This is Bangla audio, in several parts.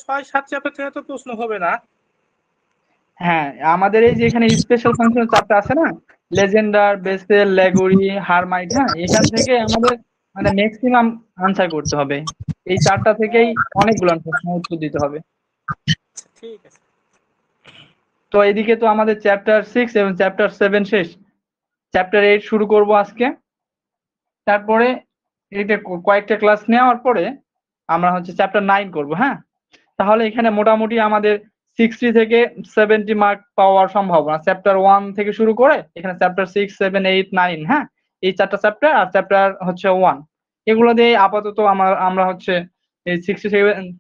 6-7 চ্যাপ্টার থেকে তো প্রশ্ন হবে না। হ্যাঁ, আমাদের এই যে এখানে স্পেশাল ফাংশন চারটা আছে না, লেজেন্ডার, বেসেল, লেগুরি, হারমাইট, হ্যাঁ, এখান থেকে আমাদের মানে ম্যাক্সিমাম আনসার করতে হবে। এই চারটা থেকেই অনেকগুলো প্রশ্ন উত্তর দিতে হবে। ঠিক আছে। তো এদিকে তো আমাদের চ্যাপ্টার 6 এবং চ্যাপ্টার 7 শেষ, চ্যাপ্টার 8 শুরু করব আজকে। তারপরে এইটা কয়েকটা ক্লাস নেওয়ার পরে আমরা হচ্ছে চ্যাপ্টার 9 করব। হ্যাঁ, তাহলে এখানে মোটামুটি আমাদের 60 থেকে 70 মার্ক পাওয়ার সম্ভাবনা। চ্যাপ্টার 1 থেকে শুরু করে এখানে চ্যাপ্টার 6, 7, 8, 9, হ্যাঁ, এই চারটা চ্যাপ্টার আর চ্যাপ্টার হচ্ছে 1, এগুলো দিয়ে আপাতত আমরা হচ্ছে এই 60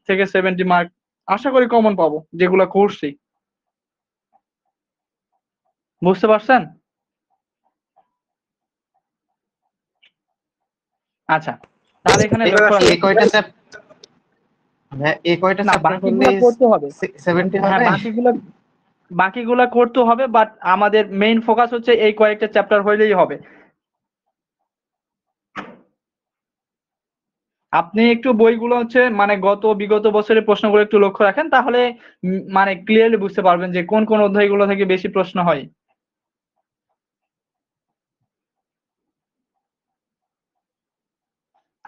থেকে 70 মার্ক আশা করি কমন পাবো, যেগুলো করছি। বুঝতে পারছেন? আচ্ছা, তাহলে এখানে লক্ষ্য রাখবেন এই কয়টা চ্যাপ্টার, হ্যাঁ এই কয়টা না, চ্যাপ্টার বাকিগুলো করলে করতে হবে। 70 হ্যাঁ, হবে? বাকিগুলা করতে হবে, বাট আমাদের মেইন ফোকাস হচ্ছে এই কয়েকটা চ্যাপ্টার হইলেই হবে। আপনি একটু বইগুলো হচ্ছে মানে বিগত বছরের প্রশ্নগুলো একটু লক্ষ্য রাখেন, তাহলে মানে ক্লিয়ারলি বুঝতে পারবেন যে কোন কোন অধ্যায়গুলো থেকে বেশি প্রশ্ন হয়।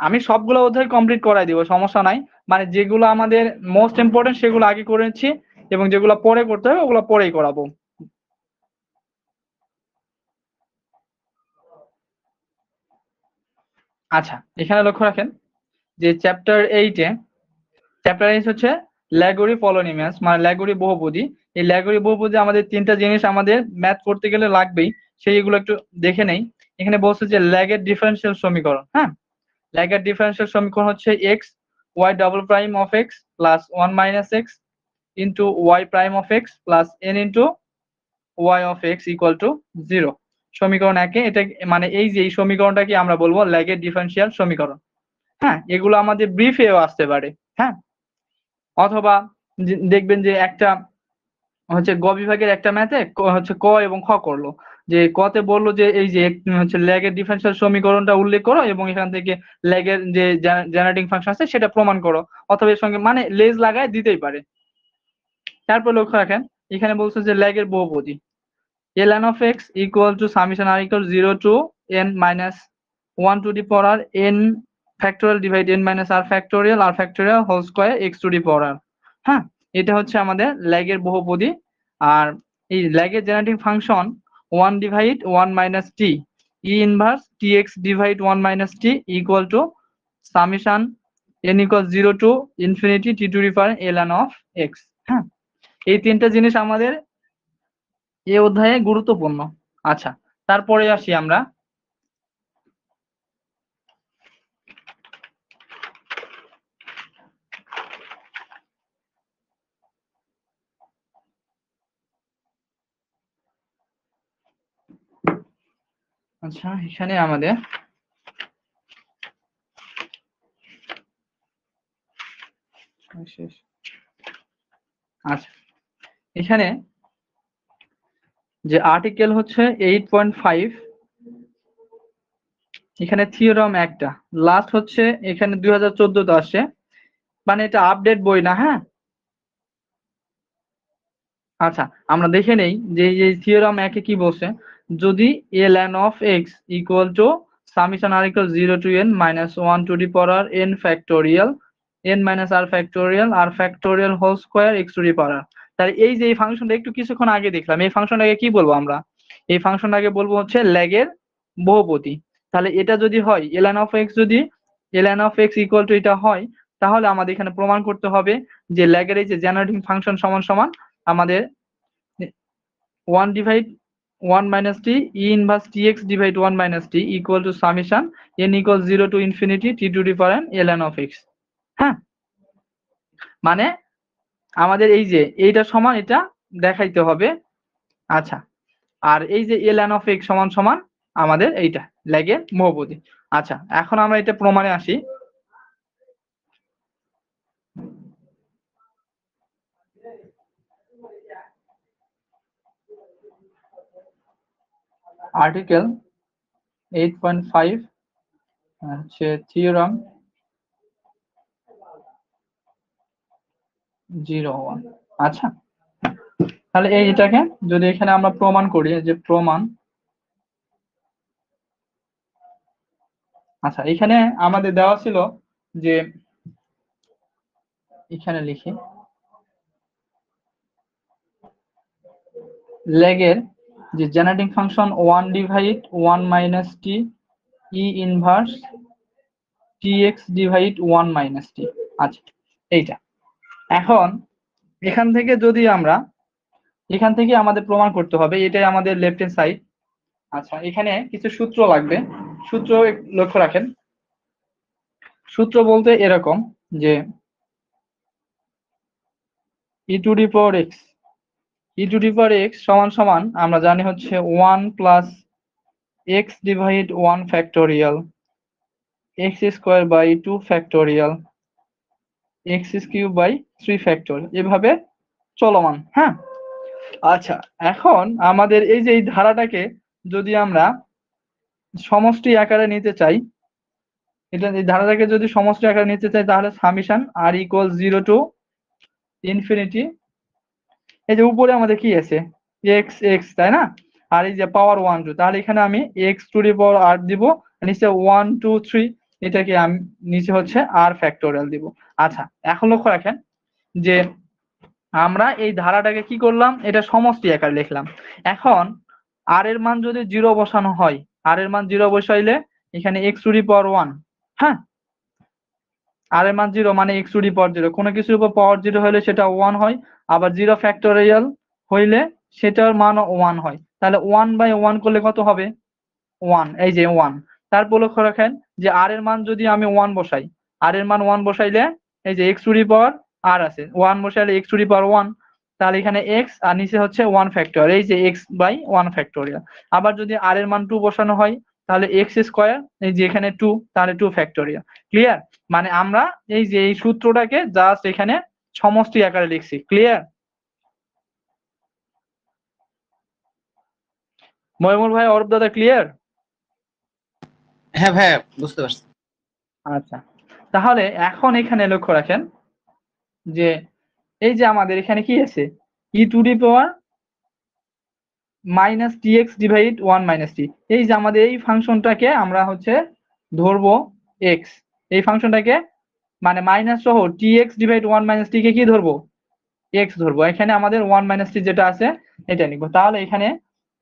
আমি সবগুলো অধ্যায় কমপ্লিট করাই দিব, সমস্যা নাই। মানে যেগুলো আমাদের মোস্ট ইম্পর্টেন্ট সেগুলো আগে করেছি, এবং যেগুলো পরে করতে হবে ওগুলো পরেই করাবো। আচ্ছা, এখানে লক্ষ্য রাখেন যে চ্যাপ্টার 8 হচ্ছে ল্যাগুরি পলিনোমিয়ালস, মানে ল্যাগুরি বহুপদী। এই ল্যাগুরি বহুপদী আমাদের তিনটা জিনিস আমাদের ম্যাথ করতে গেলে লাগবেই, সেইগুলো একটু দেখে নেই। এখানে বলছে যে ল্যাগের ডিফারেনশিয়াল সমীকরণ। হ্যাঁ, ল্যাগের ডিফারেনশিয়াল সমীকরণ হচ্ছে x y double prime of x plus 1 minus x into y prime of x plus n into y of x equal two 0। সমীকরণ 1 এটা মানে এই যে এই সমীকরণটাকে আমরা বলবো ল্যাগের ডিফারেনশিয়াল সমীকরণ। হ্যাঁ, এগুলো আমাদের ব্রিফেও আসতে পারে। হ্যাঁ, অথবা দেখবেন যে একটা হচ্ছে গ বিভাগের একটা ম্যাথে হচ্ছে ক এবং খ করলো, যে কতে বললো যে এই যে হচ্ছে ল্যাগের ডিফারেনশিয়াল সমীকরণটা উল্লেখ করো এবং এখান থেকে ল্যাগের যে জেনারেটিং ফাংশন আছে সেটা প্রমাণ করো, অথবা এর সঙ্গে মানে লেজ লাগায় দিতেই পারে। তারপর লক্ষ্য রাখেন এখানে বলছে যে ল্যাগের বহুপদী ln of x equal to summation r equal 0 to n minus 1 to the power r n factorial divide n minus r factorial whole square x to the power r। হ্যাঁ, এটা হচ্ছে আমাদের ল্যাগের বহুপদী। আর এই ল্যাগের generating function 1 divide 1 minus t e inverse tx divide 1 minus t equal to summation n equals 0 to infinity t to the power ln of x। হ্যাঁ, এই তিনটা জিনিস আমাদের এই অধ্যায়ে গুরুত্বপূর্ণ। আচ্ছা, তারপরে আসি আমরা আচ্ছা এখানে আমাদের আচ্ছা এখানে যে আর্টিকেল হচ্ছে 8.5, এখানে থিওরাম একটা লাস্ট হচ্ছে এখানে 2014 আসে, মানে এটা আপডেট বই না। হ্যাঁ, আচ্ছা আমরা দেখে নেই যে এই থিওরাম একে কি বলছে, যদি ln of x equal to summation r equal 0 to n minus 1 to the power n factorial n minus r factorial whole square x to the power r। তাহলে এই যে এই ফাংশনটা একটু কিছুক্ষণ আগে দেখলাম, এই ফাংশনটাকে কি বলবো আমরা? এই ফাংশনটাকে বলবো হচ্ছে ল্যাগের বহুপদী। তাহলে এটা যদি হয় ln of x, যদি ln of x equal to এটা হয়, তাহলে আমাদের এখানে প্রমাণ করতে হবে যে ল্যাগের এই যে জেনারেটিং ফাংশন সমান সমান আমাদের 1 divide 1 minus t e inverse tx divide 1 minus t equal to summation n equals 0 to infinity t to the power ln of x। হ্যাঁ, মানে আমাদের এই যে এইটা সমান এটা দেখাইতে হবে। আচ্ছা, আর এই যে ln of x সমান সমান আমাদের এইটা ল্যাগের বহুপদী। আচ্ছা, এখন আমরা এটা প্রমাণে আসি। আর্টিকেল 8.5 হচ্ছে থিওরাম 0 1। আচ্ছা, তাহলে এইটাকে যদি এখানে আমরা প্রমাণ করি যে প্রমাণ, আচ্ছা এখানে আমাদের দেওয়া ছিল যে, এখানে লিখি লেগের যে জেনারেটিং ফাংশন 1 ডিভাইড 1 মাইনাস টি ই ইনভার্স tx ডিভাইড 1 মাইনাস টি। আচ্ছা এইটা এখন এখান থেকে যদি আমরা এখান থেকে আমাদের প্রমাণ করতে হবে, এটাই আমাদের লেফট হ্যান্ড সাইড। আচ্ছা এখানে কিছু সূত্র লাগবে, সূত্র লক্ষ্য রাখেন। সূত্র বলতে এরকম যে e to the power x, e to the power x সমান সমান আমরা জানি হচ্ছে 1 plus x divide 1 factorial x square by 2 factorial x cube by 3 factorial, এভাবে চলমান। হ্যাঁ, আচ্ছা এখন আমাদের এই যে এই ধারাটাকে যদি আমরা সমষ্টি আকারে নিতে চাই, এটা এই ধারাটাকে যদি সমষ্টি আকারে নিতে চাই তাহলে summation r equal 0 to infinity, এই যে উপরে আমাদের কি আছে এক্স এক্স, তাই না, আর এই যে পাওয়ার 1 2, তাহলে এখানে আমি এক্স টু দি পাওয়ার আর দিব, নিচে 1 2 3, এটাকে আমি নিচে হচ্ছে আর ফ্যাক্টোরিয়াল দিব। আচ্ছা এখন লক্ষ্য রাখেন যে আমরা এই ধারাটাকে কি করলাম, এটা সমষ্টি আকারে লিখলাম। এখন আর এর মান যদি 0 বসানো হয়, আর এর মান 0 বসাইলে এখানে x টু দি পাওয়ার 1, হ্যাঁ, আর এর মান 0 মানে x টু দি পাওয়ার 0, কোনো কিছুর উপর পাওয়ার 0 হলে সেটা 1 হয়, আবার 0 ফ্যাক্টোরিয়াল হইলে সেটার মান 1 হয়। তাহলে 1 বাই 1 করলে কত হবে 1, এই যে 1। তারপর লক্ষ্য রাখেন যে আর এর মান যদি আমি 1 বসাই, আর এর মান 1 বসাইলে এই যে x টু দি পাওয়ার আর আছে, 1 বসাইলে x টু দি পাওয়ার 1, তাহলে এখানে x আর নিচে হচ্ছে 1 ফ্যাক্টরিয়াল, এই যে x বাই 1 ফ্যাক্টরিয়াল। আবার যদি আর এর মান 2 বসানো হয় তাহলে x স্কয়ার, এই যে এখানে 2, তাহলে 2 ফ্যাক্টরিয়াল। ক্লিয়ার? মানে আমরা এই যে এই সূত্রটাকে জাস্ট এখানে সমষ্টি আকারে লিখছি। ক্লিয়ার? ময়মুল ভাই, অরূপ দাদা, ক্লিয়ার? হ্যাঁ ভাইয়া বুঝতে পারছি। আচ্ছা, তাহলে এখন এখানে লক্ষ্য রাখেন যে এই যে আমাদের এখানে কি আছে e to the power minus t x divide 1 minus t, এই যে আমাদের এই ফাংশনটাকে আমরা হচ্ছে ধরবো এক্স, এই ফাংশনটাকে মানে মাইনাস সহ টি এক্স ডিভাইড 1 মাইনাস টি কে কি ধরবো এক্স ধরবো। এখানে আমাদের 1 মাইনাস টি যেটা আছে এটা লিখবো। তাহলে এখানে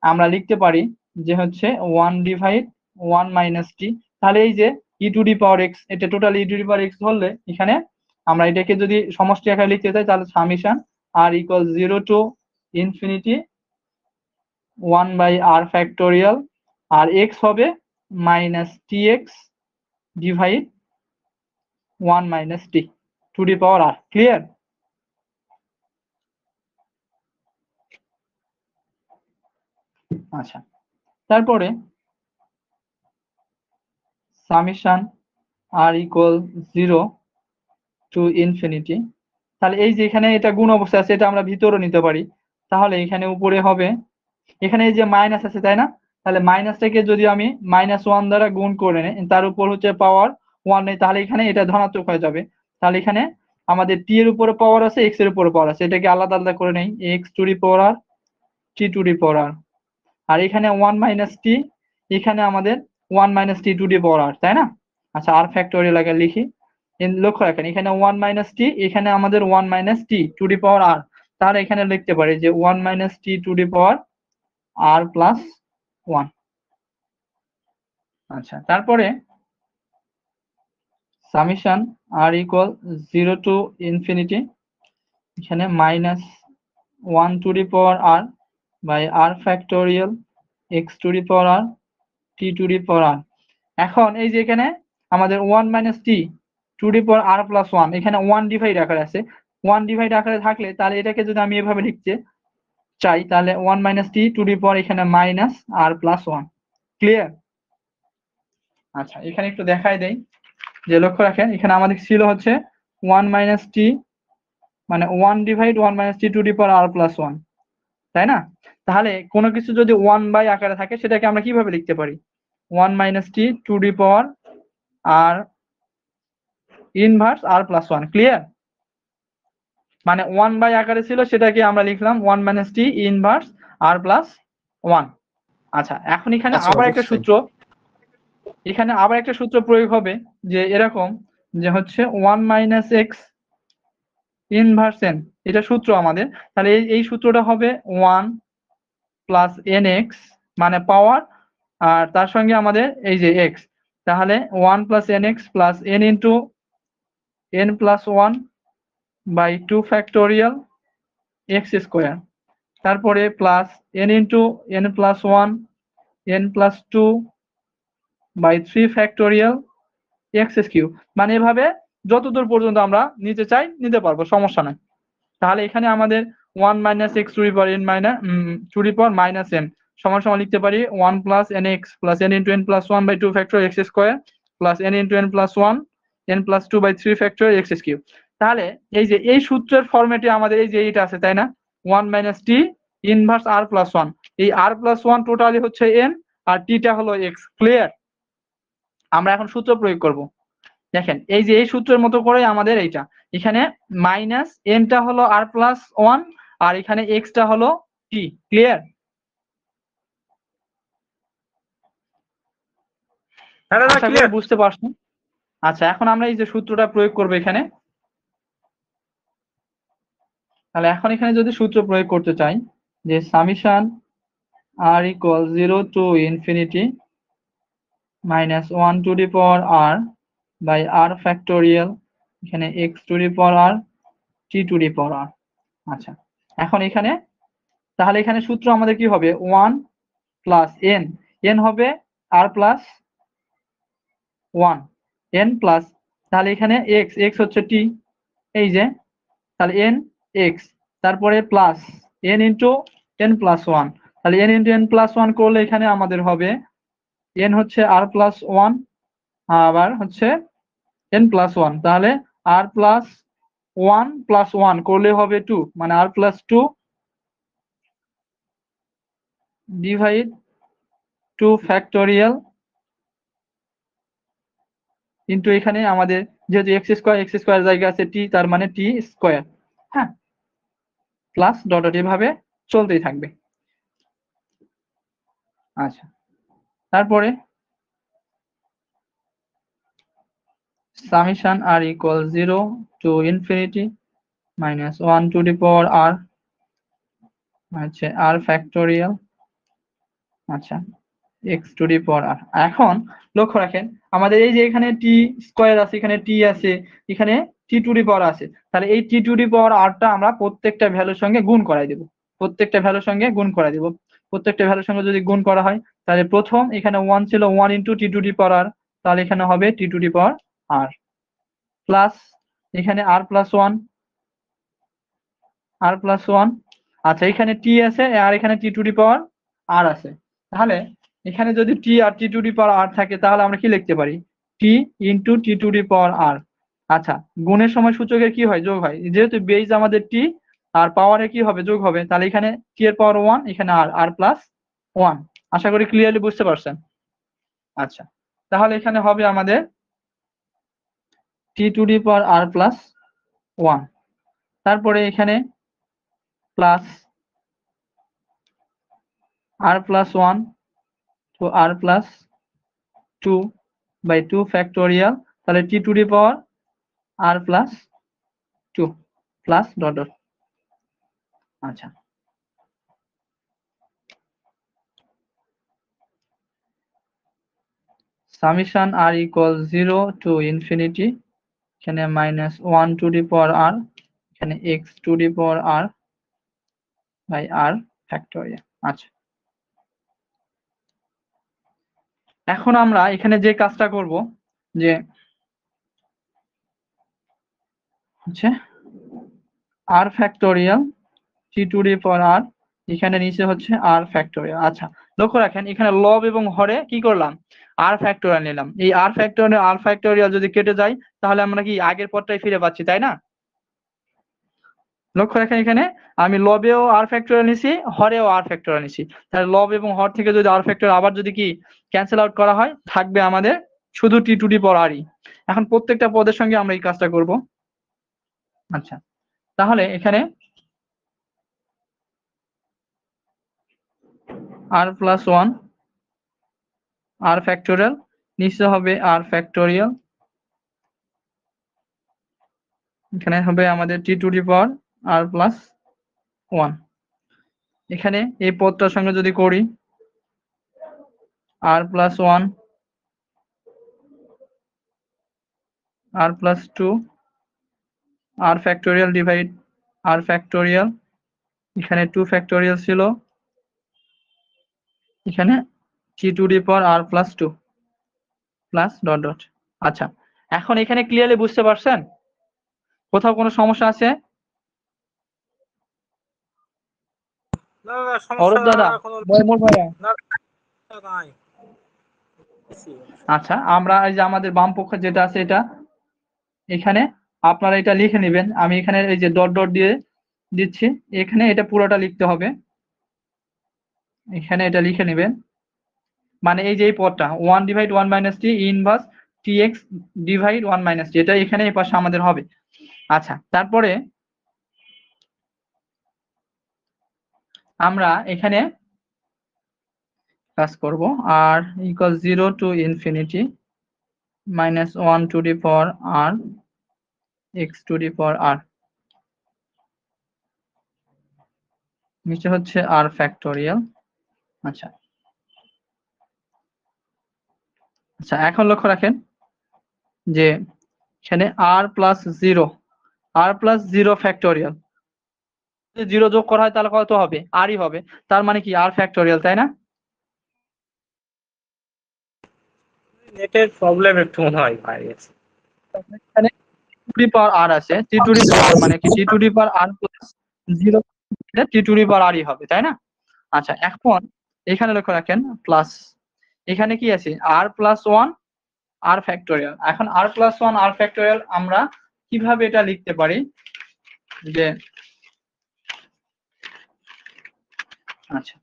আমরা লিখতে পারি যে হচ্ছে 1 ডিভাইড 1 মাইনাস টি, তাহলে এই যে e to the power x, এটা total E to the power x ধরলে এখানে আমরা এটাকে যদি সমষ্টি আকারে লিখতে চাই তাহলে summation r equal 0 to infinity 1 by r factorial, আর এক্স হবে minus t x divide 1 minus t to the power r. Clear? আচ্ছা, তারপরে summation r equal 0 to infinity, তাহলে এই যে এখানে এটা গুণ অবস্থা আছে, এটা আমরা ভিতরে নিতে পারি, তাহলে এখানে উপরে হবে, এখানে এই যে মাইনাস আছে তাই না, তাহলে মাইনাসটাকে যদি আমি -1 দ্বারা গুণ করে নিই, তার উপর হচ্ছে পাওয়ার 1 নেই, তাহলে এখানে এটা ধনাত্মক হয়ে যাবে। তাহলে এখানে আমাদের টি এর উপরে পাওয়ার আছে, এক্স এর উপরে পাওয়ার আছে, এটাকে আলাদা আলাদা করে নেই, x to the power r t to the power r, আর এখানে 1 মাইনাস টি, এখানে আমাদের 1 minus t to the power আর, তাই না। আচ্ছা আর ফ্যাক্টোরিয়াল আগে লিখি, লক্ষ্য রাখেন এখানে 1 মাইনাস টি, এখানে আমাদের 1 minus t to the power আর, তাহলে এখানে লিখতে পারি যে 1 minus t to the power r plus 1। আচ্ছা, তারপরে summation r equal 0 to infinity, এখানে -1 to the power r by r factorial x to the power r t to the power r. এখন এই যে এখানে আমাদের 1 minus t to the power r plus 1, এখানে 1 ডিভাইড আকারে আছে, 1 ডিভাইড আকারে থাকলে তাহলে এটাকে যদি আমি এভাবে লিখতে চাই তাহলে 1 মাইনাস টি টু দি পাওয়ার এখানে মাইনাস আর প্লাস 1। ক্লিয়ার? আচ্ছা এখানে একটু দেখাই দেই যে লক্ষ্য রাখেন এখানে আমাদের ছিল হচ্ছে 1 মাইনাস টি মানে 1 divide 1 minus t to the power r plus 1, তাই না। তাহলে কোনো কিছু যদি 1 বাই আকারে থাকে সেটাকে আমরা কিভাবে লিখতে পারি 1 minus t to the power r inverse r plus 1। Clear? মানে 1 বাই আকারে ছিল, সেটাকে আমরা লিখলাম 1 minus t inverse r plus 1। আচ্ছা, এখন এখানে আচ্ছা, আবার একটা অবশ্যই। সূত্র, এখানে আবার একটা সূত্র প্রয়োগ হবে, যে এরকম যে হচ্ছে 1 মাইনাস এক্স ইনভার্স এন, এটা সূত্র আমাদের। তাহলে এই সূত্রটা হবে 1 প্লাস এন এক্স মানে পাওয়ার, আর তার সঙ্গে আমাদের এই যে এক্স, তাহলে 1 plus n x plus n into n plus 1 by 2 factorial x square, তারপরে plus n into n plus 1 n plus 2 by 3 factorial x cube. মানে এভাবে যতদূর পর্যন্ত আমরা নিতে চাই নিতে পারবো, সমস্যা নাই। তাহলে এখানে আমাদের 1 minus x to the power n minus to the power minus n সমান সমান লিখতে পারি 1 plus n x plus n into n plus 1 by 2 factor x square plus n into n plus 1 n plus 2 by 3 factor x cube. তাহলে এই যে এই সূত্রের ফরম্যাটে আমাদের এই যে এইটা আছে, তাই না, 1 minus t inverse r plus 1, এই আর প্লাস 1 টোটালি হচ্ছে এন আর টিটা হলো এক্স। ক্লিয়ার? আমরা এখন সূত্র প্রয়োগ করব। দেখেন এই যে এই সূত্রের মতো করে আমাদের এইটা, এখানে মাইনাস এনটা হলো আর প্লাস 1 আর এখানে এক্সটা হলো টি। ক্লিয়ার? হ্যাঁ দাদা, আশা করি ক্লিয়ার। বুঝতে পারছেন। আচ্ছা, এখন আমরা এই যে সূত্রটা প্রয়োগ করব এখানে, তাহলে এখন এখানে যদি সূত্র প্রয়োগ করতে চাই যে summation r equal 0 to infinity minus 1 to the power r by r factorial, এখানে x to the power r t to the power r. আচ্ছা, এখন এখানে তাহলে এখানে সূত্র আমাদের কি হবে 1 প্লাস এন, এন হবে আর প্লাস 1 এন প্লাস, তাহলে এখানে এক্স, এক্স হচ্ছে টি, এই যে তাহলে এন এক্স, তারপরে plus n into n plus 1, তাহলে এন ইন্টু এন প্লাস 1 করলে এখানে আমাদের হবে এন হচ্ছে আর প্লাস 1 আবার হচ্ছে এন প্লাস 1, তাহলে আর প্লাস 1 প্লাস 1 করলে হবে 2, মানে আর প্লাস 2 ডিভাইড 2 ফ্যাক্টোরিয়াল কিন্তু এখানে আমাদের যেহেতু এক্স স্কোয়ার জায়গা আছে টি, তার মানে টি স্কোয়ার। হ্যাঁ, প্লাস ডট ডট এভাবে চলতেই থাকবে। আচ্ছা, তারপরে summation r equal 0 to infinity minus 1 to the power r হচ্ছে আর ফ্যাক্টোরিয়াল, আচ্ছা x to the power r. এখন লক্ষ্য রাখেন আমাদের এই যে এখানে টি স্কোয়ার আছে, এখানে টি আছে, এখানে টি টু দি পাওয়ার আছে, তাহলে এই টি টু দি পাওয়ার আরটা আমরা প্রত্যেকটা ভ্যালুর সঙ্গে গুণ করাই দেব, প্রত্যেকটা ভ্যালুর সঙ্গে গুণ করাই দেব। প্রত্যেকটা ভ্যালুর সঙ্গে যদি গুণ করা হয়, তাহলে প্রথম এখানে 1 ছিল 1 into T to the power আর, তাহলে এখানে হবে টি to the power r plus এখানে আর প্লাস 1 আর প্লাস 1। আচ্ছা, এখানে টি আছে আর এখানে টি টু দি পাওয়ার আর আছে, তাহলে এখানে যদি টি আর টি টু দি পাওয়ার আর থাকে তাহলে আমরা কি লিখতে পারি টি into T to the power r. আচ্ছা, গুণের সময় সূচকের কি হয়, যোগ হয়, যেহেতু বেস আমাদের টি আর পাওয়ারে কি হবে, যোগ হবে, তাহলে এখানে টি এর পাওয়ার 1, এখানে আর আর প্লাস 1। আশা করি ক্লিয়ারলি বুঝতে পারছেন। আচ্ছা, তাহলে এখানে হবে আমাদের টি to the power r plus 1, তারপরে এখানে প্লাস আর প্লাস 1 তো আর প্লাস 2 বাই 2 ফ্যাক্টোরিয়াল, তাহলে t to the power r plus 2 plus dot dot. আচ্ছা, summation r equal 0 to infinity, এখানে minus 1 to the power r, এখানে x to the power r by r factorial. আচ্ছা, এখন আমরা এখানে যে কাজটা করব যে হচ্ছে r factorial t to the power r, এখানে নিচে হচ্ছে আর ফ্যাক্টোরিয়াল। আচ্ছা, লক্ষ্য রাখেন এখানে লব এবং হরে কি করলাম আর ফ্যাক্টোরিয়াল নিলাম, এই আর ফ্যাক্টোরিয়াল যদি কেটে যায় তাহলে আমরা কি আগের পদটাই ফিরে পাচ্ছি, তাই না? লক্ষ্য রাখেন এখানে আমি লবেও আর ফ্যাক্টোরিয়াল নিছি, হরেও আর ফ্যাক্টোরিয়াল নিছি, তাহলে লব এবং হর থেকে যদি আর ফ্যাক্টোরিয়াল আবার যদি কি ক্যান্সেল আউট করা হয়, থাকবে আমাদের শুধু টি টু দি পাওয়ার আরই। এখন প্রত্যেকটা পদের সঙ্গে আমরা এই কাজটা করব। আচ্ছা, তাহলে এখানে r প্লাস 1 r ফ্যাক্টোরিয়াল, নিচে হবে r ফ্যাক্টোরিয়াল, এখানে হবে আমাদের t to the power r plus 1। এখানে এই পদটার সঙ্গে যদি করি r plus 1 r plus 2 r factorial divide r factorial, এখানে 2 ফ্যাক্টোরিয়াল ছিল, এখানে t to the power r plus 2 plus dot dot. আচ্ছা, এখন এখানে ক্লিয়ারলি বুঝতে পারছেন? কোথাও কোনো সমস্যা আছে? না না অরূপ সমস্যা দাদা, কোনো ময়মুর ভাইয়া। না নাই। আচ্ছা, আমরা এই যে আমাদের বাম পক্ষে যেটা আছে এটা এখানে আপনারা এটা লিখে নেবেন। আমি এখানে এই যে ডট ডট দিয়ে দিচ্ছি, এখানে এটা পুরোটা লিখতে হবে, এখানে এটা লিখে নেবেন। মানে এই যে এই পদটা 1 divide 1 minus t inverse tx divide 1 minus t, এটা এখানে এই পাশে আমাদের হবে। আচ্ছা, তারপরে আমরা এখানে কাজ করব r equal 0 to infinity minus 1 to the power r x to the power r, নিচে হচ্ছে r ফ্যাক্টোরিয়াল। আচ্ছা আচ্ছা, এখন লক্ষ্য রাখেন যে এখানে r প্লাস 0 ফ্যাক্টোরিয়াল, যদি 0 যোগ করা হয় তাহলে কত হবে? r ই হবে, তার মানে কি r ফ্যাক্টোরিয়াল, তাই না? নেটের প্রবলেম একটু মনে হয় ভাই গেছে। এখানে টু দি পাওয়ার r আছে, t টু দি পাওয়ার মানে কি t to the power r plus 0 t to the power r ই হবে, তাই না? আচ্ছা, এখন এখানে লক্ষ্য রাখেন প্লাস, এখানে কি আছে r প্লাস 1 r ফ্যাক্টোরিয়াল। এখন r প্লাস 1 r ফ্যাক্টোরিয়াল আমরা কিভাবে এটা লিখতে পারি যে, আচ্ছা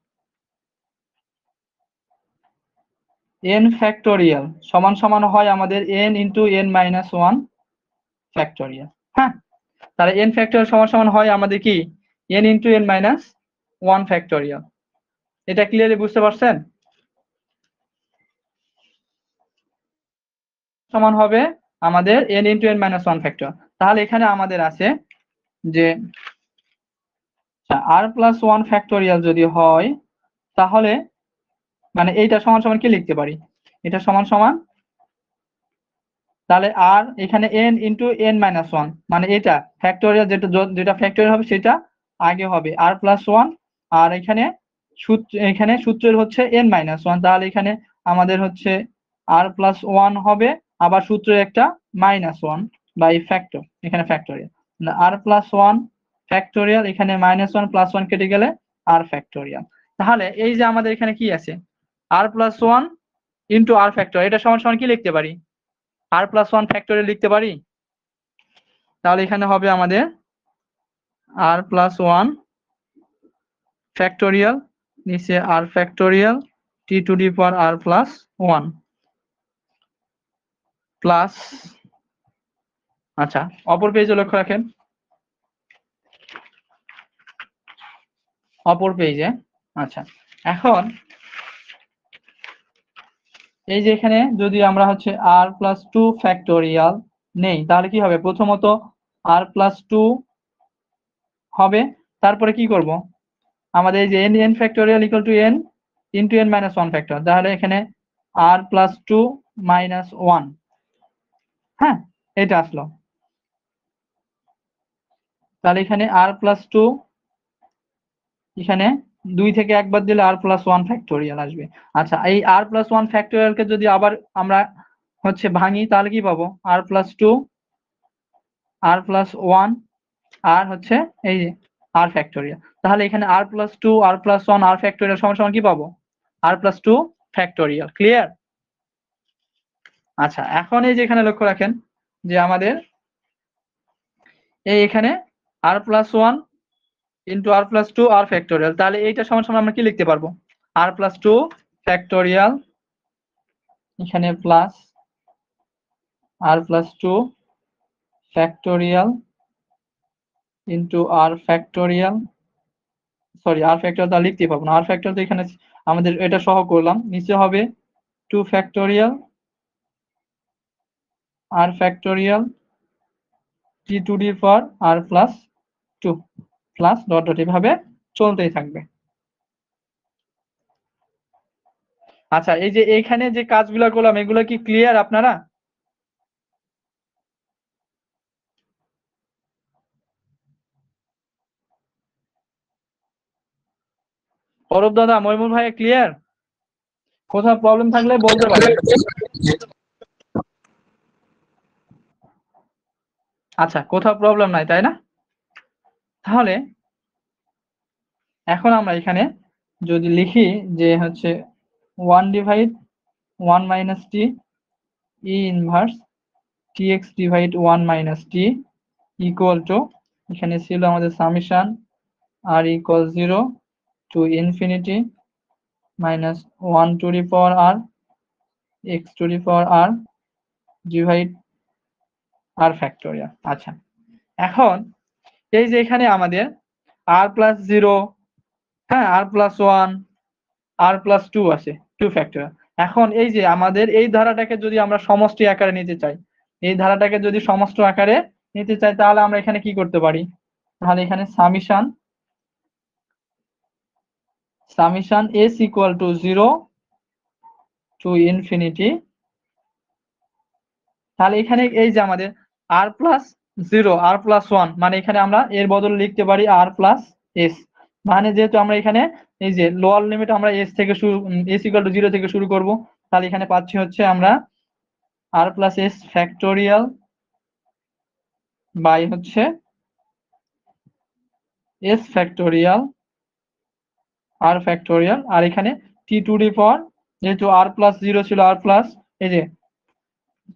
n ফ্যাক্টোরিয়াল সমান সমান হয় আমাদের n into n minus 1 factorial. হ্যাঁ, তাহলে n ফ্যাক্টোরিয়াল সমান সমান হয় আমাদের কি n into n minus 1 factorial. এটা ক্লিয়ারলি বুঝতে পারছেন? সমান হবে আমাদের n into n minus 1 factor. তাহলে এখানে আমাদের আছে যে r প্লাস 1 ফ্যাক্টোরিয়াল যদি হয় তাহলে মানে এইটা সমান সমান কি লিখতে পারি, এটা সমান সমান, তাহলে r এখানে n ইন্টু n মাইনাস 1 মানে এটা ফ্যাক্টোরিয়াল, যেটা ফ্যাক্টোরিয়াল হবে সেটা আগে হবে r প্লাস 1, আর এখানে সূত্রের হচ্ছে n মাইনাস 1, তাহলে এখানে আমাদের হচ্ছে r প্লাস 1 হবে, আবার সূত্রের একটা মাইনাস 1 বাই ফ্যাক্টর, এখানে ফ্যাক্টোরিয়াল r প্লাস 1 ফ্যাক্টোরিয়াল, এখানে মাইনাস 1 প্লাস 1 কেটে গেলে r ফ্যাক্টোরিয়াল। তাহলে এই যে আমাদের এখানে কি আছে r plus 1 into r factorial, এটা সমান সমান কি লিখতে পারি, r প্লাস 1 ফ্যাক্টোরিয়াল লিখতে পারি। তাহলে এখানে হবে আমাদের r প্লাস 1 ফ্যাক্টোরিয়াল, নিচে r factorial t to the power r plus 1 plus, আচ্ছা অপর পেজে লক্ষ্য রাখেন, অপর পেজে। আচ্ছা, এখন এই যে এখানে যদি আমরা হচ্ছে r প্লাস 2 ফ্যাক্টোরিয়াল নেই তাহলে কি হবে, প্রথমত r প্লাস 2 হবে, তারপরে কি করব আমাদের এই যে n factorial equal to n into n minus 1 factor, তাহলে এখানে r প্লাস 2 মাইনাস 1, হ্যাঁ এটা আসলো। তাহলে এখানে r প্লাস 2, এখানে 2 থেকে একবার দিলে r প্লাস 1 ফ্যাক্টোরিয়াল আসবে। আচ্ছা, এই r প্লাস 1 ফ্যাক্টোরিয়ালকে যদি আবার আমরা হচ্ছে ভাঙি তাহলে কি পাবো, r প্লাস 2 r প্লাস 1 আর হচ্ছে এই যে r ফ্যাক্টোরিয়াল। তাহলে এখানে r plus 2 r plus 1 r factorial সমান সমান কি পাবো, r প্লাস 2 ফ্যাক্টোরিয়াল। ক্লিয়ার? আচ্ছা, এখন এই যে এখানে লক্ষ্য রাখেন যে আমাদের এই এখানে r plus 1 into r plus 2 r factorial, তাহলে এইটা সমান সমান আমরা কি লিখতে পারবো, r প্লাস 2 ফ্যাক্টোরিয়াল, এখানে plus r plus 2 factorial into r factorial, sorry r factorial তা লিখতে পারবো না, আর ফ্যাক্টরিয়াল তো এখানে আমাদের এটা সহ করলাম, নিচে হবে 2 factorial r factorial t to the power r plus 2 plus dot dot এভাবে চলতেই থাকবে। আচ্ছা, এই যে এইখানে যে কাজগুলো করলাম এগুলো কি ক্লিয়ার আপনারা? অরূপ দাদা, মইমুল ভাই ক্লিয়ার? কোথাও প্রবলেম থাকলে বলতে পারেন। আচ্ছা, কোথাও প্রবলেম নাই তাই না? তাহলে এখন আমরা এখানে যদি লিখি যে হচ্ছে 1 divide 1 minus T E inverse tx divide 1 minus T equal to, এখানে ছিল আমাদের summation r equal 0 to infinity minus 1 to the power r x to the power r divide r factorial. আচ্ছা, এখন এই যে এখানে আমাদের r প্লাস 0, হ্যাঁ, r প্লাস 1, r প্লাস 2 আছে 2 ফ্যাক্টরিয়াল। এখন এই যে আমাদের এই ধারাটাকে যদি আমরা সমষ্টি আকারে নিতে চাই, এই ধারাটাকে যদি সমষ্টি আকারে নিতে চাই তাহলে আমরা এখানে কি করতে পারি? তাহলে এখানে summation s equal to 0 to infinity, তাহলে এখানে এই যে আমাদের r প্লাস 0 r প্লাস 1 মানে এখানে আমরা এর বদলে লিখতে পারি r প্লাস s, মানে যেহেতু আমরা এখানে এই যে লোয়ার লিমিট আমরা s থেকে শুরু, s ইকুয়াল টু 0 থেকে শুরু করব, তাহলে এখানে পাচ্ছি হচ্ছে আমরা r plus s factorial by হচ্ছে s ফ্যাক্টোরিয়াল r ফ্যাক্টোরিয়াল, আর এখানে t টু দি পাওয়ার, যেহেতু r প্লাস 0 ছিল r প্লাস এই যে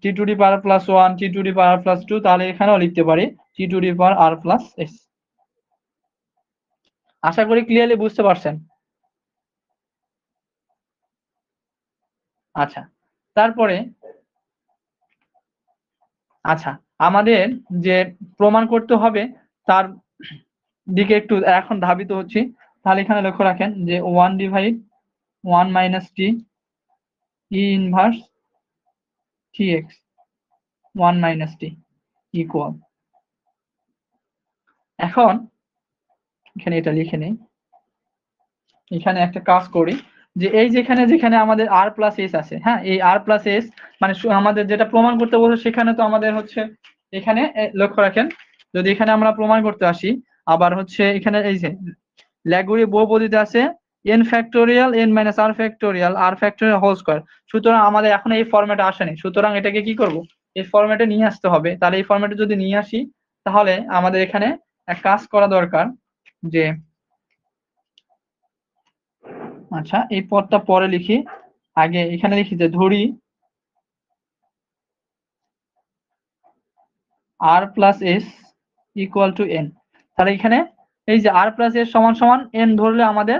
t to the power plus 1 t to the power plus 2, তাহলে এখানেও লিখতে পারি t to the power r plus s। আশা করি ক্লিয়ারলি বুঝতে পারছেন। আচ্ছা, তারপরে আচ্ছা আমাদের যে প্রমাণ করতে হবে তার দিকে একটু এখন ধাবিত হচ্ছি। তাহলে এখানে লক্ষ্য রাখেন যে 1 ডিভাইড 1 মাইনাস টি ই inverse tx 1 minus T equal, এখন এখানে এটা লিখে নেই, এখানে একটা কাজ করি যে এই যেখানে যেখানে আমাদের r প্লাস s আছে, হ্যাঁ, এই r প্লাস s মানে আমাদের যেটা প্রমাণ করতে বলছে সেখানে তো আমাদের হচ্ছে এখানে লক্ষ্য রাখেন, যদি এখানে আমরা প্রমাণ করতে আসি আবার হচ্ছে এখানে এই যে ল্যাগুরি বহুপদীতে আছে n factorial n minus r factorial r factorial whole square, সুতরাং আমাদের এখন এই ফরম্যাটে আসেনি, সুতরাং এটাকে কি করব, এই ফরম্যাটে নিয়ে আসতে হবে। তাহলে এই ফরম্যাটে যদি নিয়ে আসি তাহলে আমাদের এখানে এক কাজ করা দরকার যে, আচ্ছা এই পদটা পরে লিখি, আগে এখানে লিখি যে ধরি r plus s equal to n, তাহলে এখানে এই যে r প্লাস s সমান সমান n ধরলে আমাদের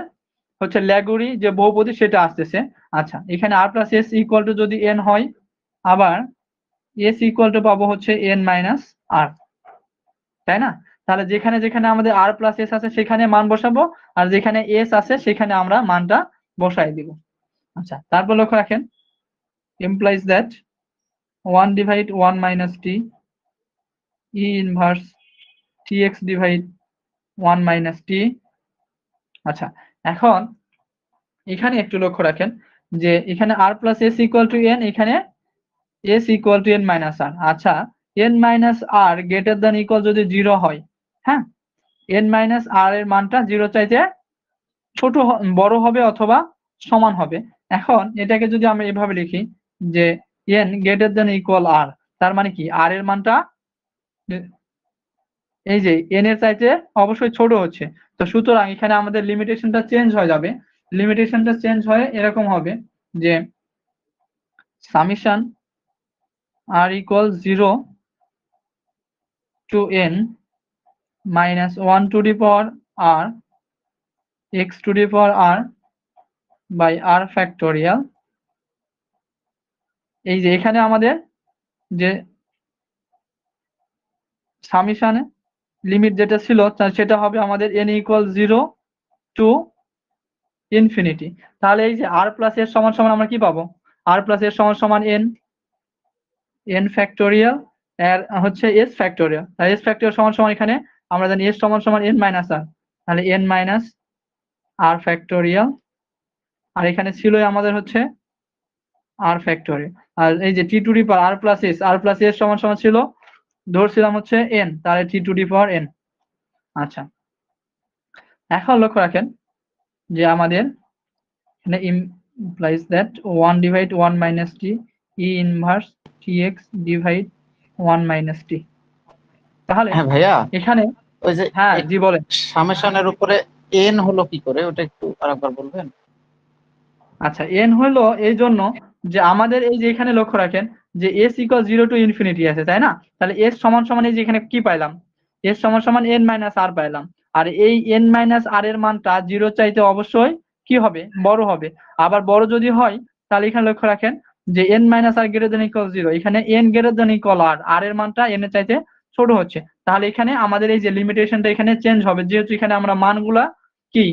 হচ্ছে ল্যাগুরি যে বহুপদী সেটা আসতেছে। আচ্ছা, এখানে r plus s equal to যদি n হয়, আবার s ইকুয়াল টু পাবো হচ্ছে n মাইনাস r, তাই না? তাহলে যেখানে যেখানে আমাদের r প্লাস s আছে সেখানে মান বসাবো, আর যেখানে s আছে সেখানে আমরা মানটা বসাই দিব। আচ্ছা, তারপর লক্ষ্য রাখেন implies that 1 divide 1 minus t e inverse tx divide 1 minus t। আচ্ছা, এখন এখানে একটু লক্ষ্য রাখেন যে এখানে r plus s equal to n, এখানে s equal to n minus r। আচ্ছা, n minus r greater than equal যদি 0 হয়, হ্যাঁ, n minus r এর মানটা 0 চাইতে ছোট বড় হবে অথবা সমান হবে। এখন এটাকে যদি আমরা এভাবে লিখি যে n greater than equal r, তার মানে কি r এর মানটা এই যে n এর চাইতে অবশ্যই ছোট হচ্ছে, তো সুতরাং এখানে আমাদের লিমিটেশনটা চেঞ্জ হয়ে যাবে, লিমিটেশনটা চেঞ্জ হয়ে এরকম হবে যে summation r equal 0 to n minus 1 to the power r x to the power r by r factorial. এই যে এখানে আমাদের যে সামেশনে লিমিট যেটা ছিল সেটা হবে আমাদের n ইকুয়াল 0 টু ইনফিনিটি। তাহলে এই যে r প্লাস এর সমান সমান আমরা কি পাবো, r প্লাস এর সমান সমান n ফ্যাক্টোরিয়াল এর হচ্ছে s ফ্যাক্টোরিয়াল। তাহলে s ফ্যাক্টোরিয়াল সমান সমান এখানে আমরা জানি s সমান সমান n মাইনাস r, তাহলে n মাইনাস r ফ্যাক্টোরিয়াল, আর এখানে ছিল আমাদের হচ্ছে r ফ্যাক্টোরিয়াল। আর এই যে t to the power r plus s সমান সমান ছিল ধরছিলাম হচ্ছে n, তাহলে t to the power n। আচ্ছা, এখন লক্ষ্য রাখেন যে আমাদের এখানে implies that 1 divide 1 minus t e inverse tx divide 1 minus t। তাহলে হ্যাঁ ভাইয়া, এখানে ওই যে হ্যাঁ জি বলেন। সামেশনের উপরে এন হলো কি করে, ওটা একটু আরেকবার বলবেন? আচ্ছা, n হলো এই জন্য যে আমাদের এই যে এখানে লক্ষ্য রাখেন যে s ইকুয়াল 0 টু ইনফিনিটি আছে, তাই না? তাহলে s সমান সমান এই যে এখানে কি পাইলাম, s সমান সমান n মাইনাস r পাইলাম। আর এই n মাইনাস r এর মানটা 0 চাইতে অবশ্যই কি হবে, বড় হবে। আবার বড় যদি হয় তাহলে এখানে লক্ষ্য রাখেন যে n minus r greater than equal 0, এখানে n greater than equal r এর মানটা n এর চাইতে ছোট হচ্ছে। তাহলে এখানে আমাদের এই যে লিমিটেশনটা এখানে চেঞ্জ হবে, যেহেতু এখানে আমরা মানগুলা কি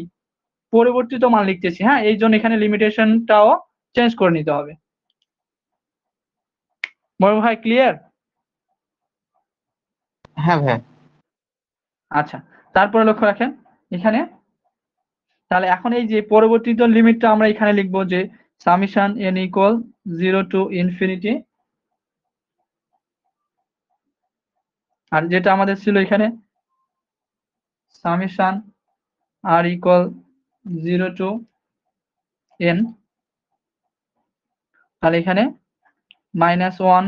পরিবর্তিত মান লিখতেছি, হ্যাঁ, এই জন্য এখানে লিমিটেশনটাও চেঞ্জ করে নিতে হবে। বড় ভাই ক্লিয়ার? হ্যাঁ ভাইয়া। আচ্ছা, তারপরে লক্ষ্য রাখেন এখানে, তাহলে এখন এই যে পরিবর্তিত লিমিটটা আমরা এখানে লিখবো যে summation n equal 0 to infinity, আর যেটা আমাদের ছিল এখানে summation r equal 0 to n, তাহলে এখানে -1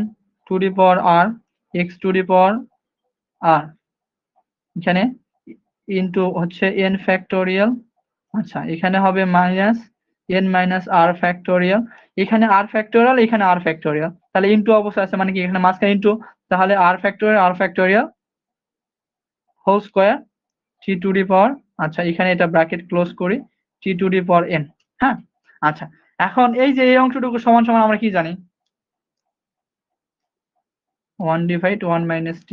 to the power r x to the power r, এখানে ইনটু হচ্ছে n ফ্যাক্টোরিয়াল। আচ্ছা, এখানে হবে minus n minus r factorial, এখানে r ফ্যাক্টোরিয়াল, এখানে r ফ্যাক্টোরিয়াল, তাহলে ইনটু অবস্থা আছে মানে কি এখানে মাঝখানে ইনটু, তাহলে r factorial whole square t to the পাওয়ার, আচ্ছা এখানে এটা ব্র্যাকেট ক্লোজ করি, t to the power n। হ্যাঁ, আচ্ছা, এখন এই যে এই অংশটুকু সমান সমান আমরা কি জানি, 1 divide 1 minus t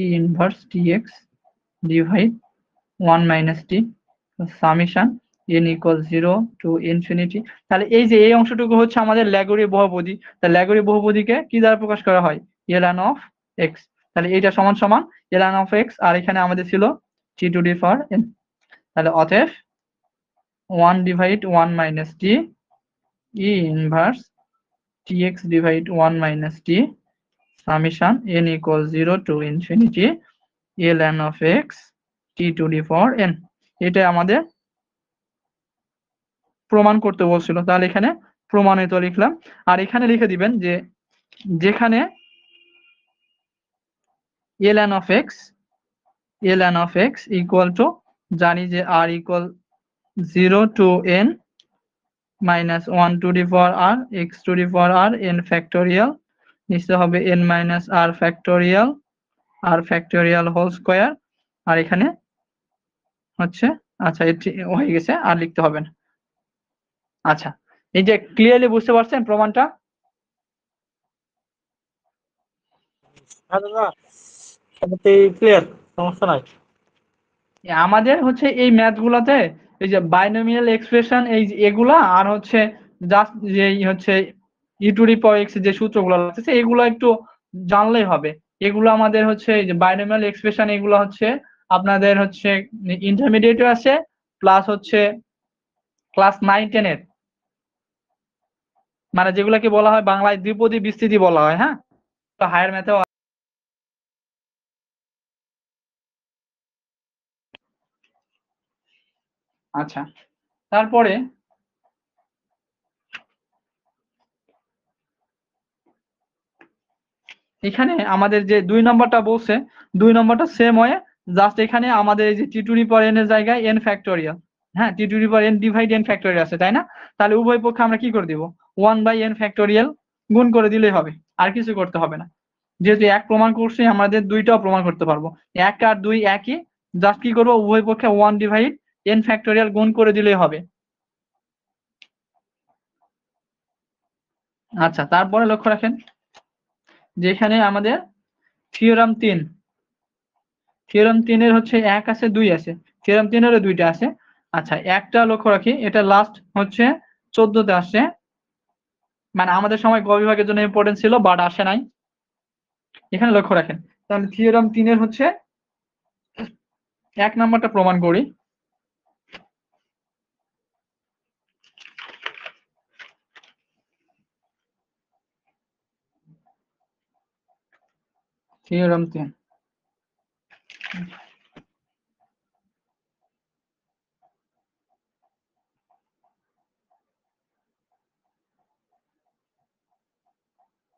e inverse tx divide 1 minus t summation n equal 0 to infinity. তাহলে এই যে এই অংশটুকু হচ্ছে আমাদের ল্যাগুরি বহুপদী, তাহলে ল্যাগুরি বহুপদীকে কি দ্বারা প্রকাশ করা হয়, ln অফ x। তাহলে এইটা সমান সমান ln অফ x, আর এখানে আমাদের ছিল t to the power n। তাহলে অতএব 1 divide 1 minus t e inverse tx divide 1 minus t summation n equal 0 to infinity ln of x t to the power n। এটা আমাদের প্রমাণ করতে বলছিল, তাহলে এখানে প্রমাণিত লিখলাম। আর এখানে লিখে দিবেন যে যেখানে ln of x equal to, জানি যে r equal 0 to n minus 1 to the power r x to the power r n factorial, নিচে হবে n minus r factorial whole square, আর এখানে হচ্ছে, আচ্ছা এটি হয়ে গেছে, আর লিখতে হবে না। আচ্ছা, এই যে ক্লিয়ারলি বুঝতে পারছেন প্রমাণটা? হ্যাঁ দাদা, সবই ক্লিয়ার, সমস্যা নাই। আমাদের হচ্ছে এই ম্যাথ গুলাতে এই যে বাইনোমিয়াল এক্সপ্রেশন এই যে এগুলা, আর হচ্ছে জাস্ট যে হচ্ছে ই টু দি পাওয়ার এক্স যে সূত্রগুলো লাগতেছে এগুলো একটু জানলেই হবে। এগুলো আমাদের হচ্ছে এই যে বাইনোমিয়াল এক্সপ্রেশন, এগুলো হচ্ছে আপনাদের হচ্ছে ইন্টারমিডিয়েটে আছে, প্লাস হচ্ছে ক্লাস 9-10 এর, মানে যেগুলোকে বলা হয় বাংলায় দ্বিপদী বিস্তৃতি বলা হয়। হ্যাঁ, হায়ার ম্যাথেও। আচ্ছা, তারপরে এখানে আমাদের যে 2 নম্বরটা বলছে, 2 নম্বরটা সেম হয়ে জাস্ট এখানে আমাদের এই যে টি টু দি পাওয়ার n এর জায়গায় n ফ্যাক্টোরিয়াল, হ্যাঁ t to the power n divide n factorial আছে, তাই না? তাহলে উভয় পক্ষে আমরা কি করে দিব, 1 বাই n ফ্যাক্টোরিয়াল গুণ করে দিলেই হবে, আর কিছু করতে হবে না। যেহেতু এক প্রমাণ করছি আমাদের দুইটাও প্রমাণ করতে পারবো, 1 আর 2 একই, জাস্ট কি করবো উভয় পক্ষে 1 ডিভাইড n ফ্যাক্টোরিয়াল গুণ করে দিলেই হবে। আচ্ছা, তারপরে লক্ষ্য রাখেন যে এখানে আমাদের থিওরাম 3 থিওরেম 3 এর হচ্ছে 1 আছে 2 আছে, থিওরেম 3 এর 2টা আছে। আচ্ছা একটা লক্ষ্য রাখি, এটা লাস্ট হচ্ছে 14তে আসছে, মানে আমাদের সময় গ বিভাগের জন্য ইম্পর্টেন্ট ছিল বাট আসে নাই। এখানে লক্ষ্য রাখেন, তাহলে থিওরেম 3 এর হচ্ছে 1 নাম্বারটা প্রমাণ করি। থিওরেম 3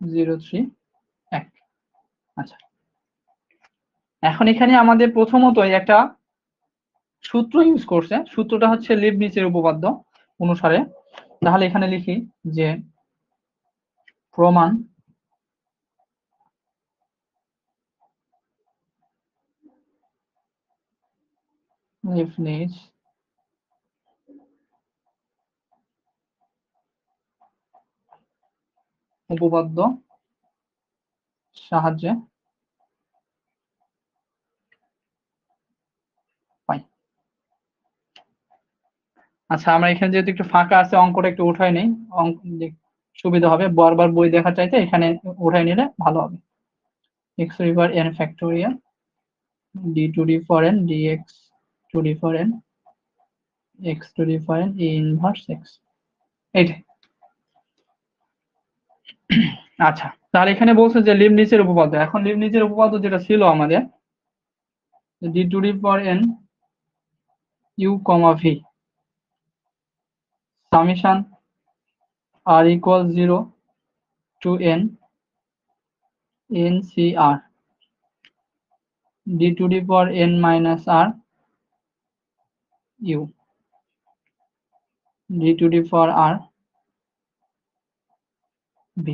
031। আচ্ছা এখন এখানে আমাদের প্রথমত একটা সূত্র ইউজ করছে, সূত্রটা হচ্ছে লিবনিজের উপপাদ্য অনুসারে। তাহলে এখানে লিখি যে প্রমাণ লিবনিজ উপপাদ্য সাহায্যে পাই। আচ্ছা আমরা এখানে যেহেতু একটু ফাঁকা আছে, অঙ্কটা একটু উঠাই নেই, অঙ্ক সুবিধা হবে, বারবার বই দেখার চাইতে এখানে উঠাই নিলে ভালো হবে। x to the power n factorial d to the power n dx to the power n x to the power n e inverse x, এইটা। আচ্ছা তাহলে এখানে বলছে যে লিবনিজের উপপাদ্য, এখন লিবনিজের উপপাদ্য যেটা ছিল আমাদের d to the power n u, v summation r equals 0 to n ncr d to the power n minus r u d to the power r v,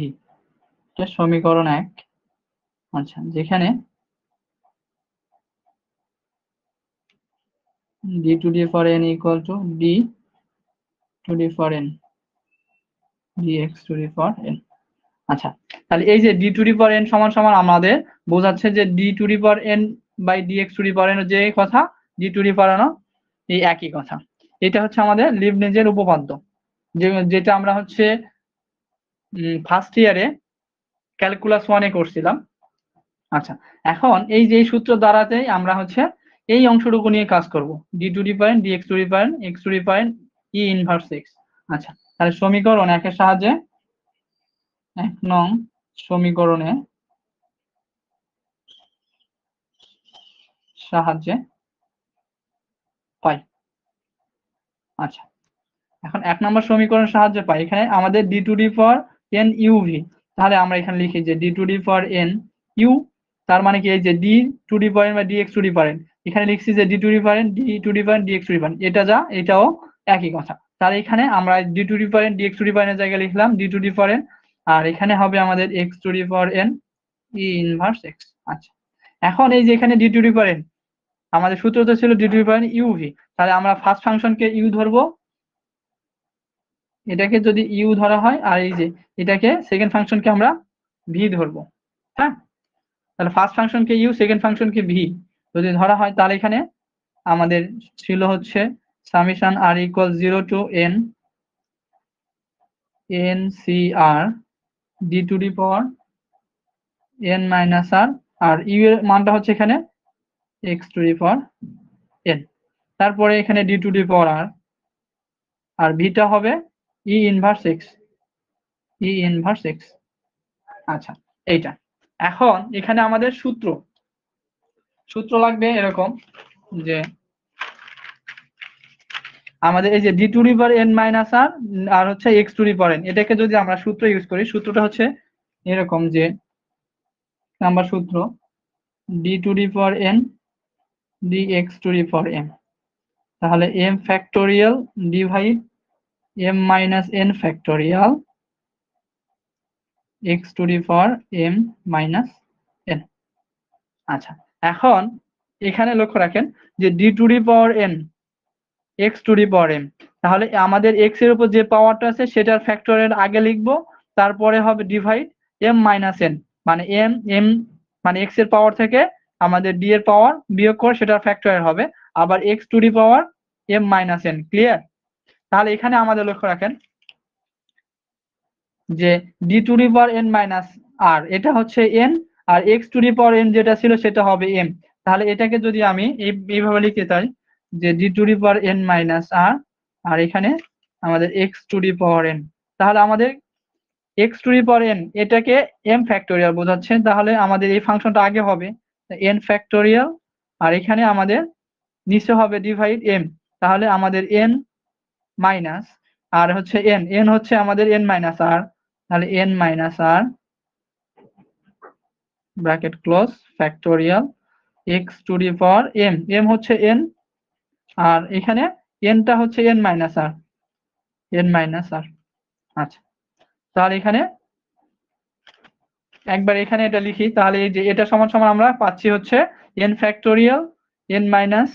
এটা সমীকরণ 1। আচ্ছা যেখানে d to the power n equal to d to the power n dx to the power n। আচ্ছা তাহলে এই যে d to the power n সমান সমান আমাদের বোঝাচ্ছে যে d to the power n by dx to the power n যে কথা, d to the power n এই একই কথা। এটা হচ্ছে আমাদের লিবনিজের উপপাদ্য, যেটা আমরা হচ্ছে ফার্স্ট ইয়ারে ক্যালকুলাস 1 করছিলাম। আচ্ছা এখন এই যে সূত্র দ্বারাতেই আমরা হচ্ছে এই অংশটুকু নিয়ে কাজ করব, d to the power n dx to the power n x to the power n e inverse x। আচ্ছা তাহলে সমীকরণ 1 এর সাহায্যে, 1 নং সমীকরণে সাহায্যে পাই। আচ্ছা এখন 1 নম্বর সমীকরণের সাহায্যে পাই, এখানে আমাদের d to the power n uv, তাহলে আমরা এখানে লিখি যে d to the power n u, তার মানে কি এই যে d to the power n বা dx to the power n, এখানে লিখছি যে d to the power n d to the power n dx to the power n, এটা যা এটাও একই কথা। তাহলে এখানে আমরা d to the power n dx to the power n এর জায়গায় লিখলাম d to the power n, আর এখানে হবে আমাদের x to the power n e inverse x। আচ্ছা এখন এই যে এখানে d to the power n আমাদের সূত্রটা ছিল d to the power n uv, তাহলে আমরা ফার্স্ট ফাংশনকে u ধরবো, এটাকে যদি ইউ ধরা হয়, আর এই যে এটাকে সেকেন্ড ফাংশনকে আমরা ভি ধরবো। হ্যাঁ তাহলে ফার্স্ট ফাংশনকে ইউ, সেকেন্ড ফাংশনকে ভি যদি ধরা হয়, তাহলে এখানে আমাদের ছিল হচ্ছে summation r equal 0 to n ncr d to the power n minus r, আর ইউ এর মানটা হচ্ছে এখানে x to the power n, তারপরে এখানে d to the power r, আর ভিটা হবে e inverse x, e inverse x। আচ্ছা এইটা এখন এখানে আমাদের সূত্র লাগবে এরকম যে আমাদের এই যে d to the power n minus r আর হচ্ছে x to the power n, এটাকে যদি আমরা সূত্র ইউজ করি, সূত্রটা হচ্ছে এরকম যে নাম্বার সূত্র d to the power n dx to the power m, তাহলে m factorial divide m minus n factorial x to the power m minus n। আচ্ছা এখন এখানে লক্ষ্য রাখেন যে d to the power n x to the power m, তাহলে আমাদের x এর উপর যে পাওয়ারটা আছে সেটার ফ্যাক্টরের আগে লিখবো, তারপরে হবে ডিভাইড m মাইনাস n, মানে m মানে x এর পাওয়ার থেকে আমাদের ডি এর পাওয়ার বিয়োগ করে সেটার ফ্যাক্টরিয়াল হবে, আবার x to the power m minus n. Clear? তাহলে এখানে আমাদের লক্ষ্য রাখেন যে D to the power n minus r এটা হচ্ছে এন, আর x to the power n যেটা ছিল সেটা হবে এম। তাহলে এটাকে যদি আমি এইভাবে লিখতে চাই যে D to the power n minus r, আর এখানে আমাদের x to the power n, তাহলে আমাদের x to the power n এটাকে এম ফ্যাক্টোরিয়াল বোঝাচ্ছে, তাহলে আমাদের এই ফাংশনটা আগে হবে এন ফ্যাক্টোরিয়াল, আর এখানে আমাদের নিচে হবে ডিভাইড এম, তাহলে আমাদের এন মাইনাস আর হচ্ছে এন, এন হচ্ছে আমাদের এন মাইনাস আর, তাহলে n minus r bracket close factorial x to the power m, m হচ্ছে এন আর এখানে এনটা হচ্ছে n minus r, n minus r. আচ্ছা, তাহলে এখানে একবার এখানে এটা লিখি, তাহলে এই যে এটা সমান সমান আমরা পাচ্ছি হচ্ছে n factorial n minus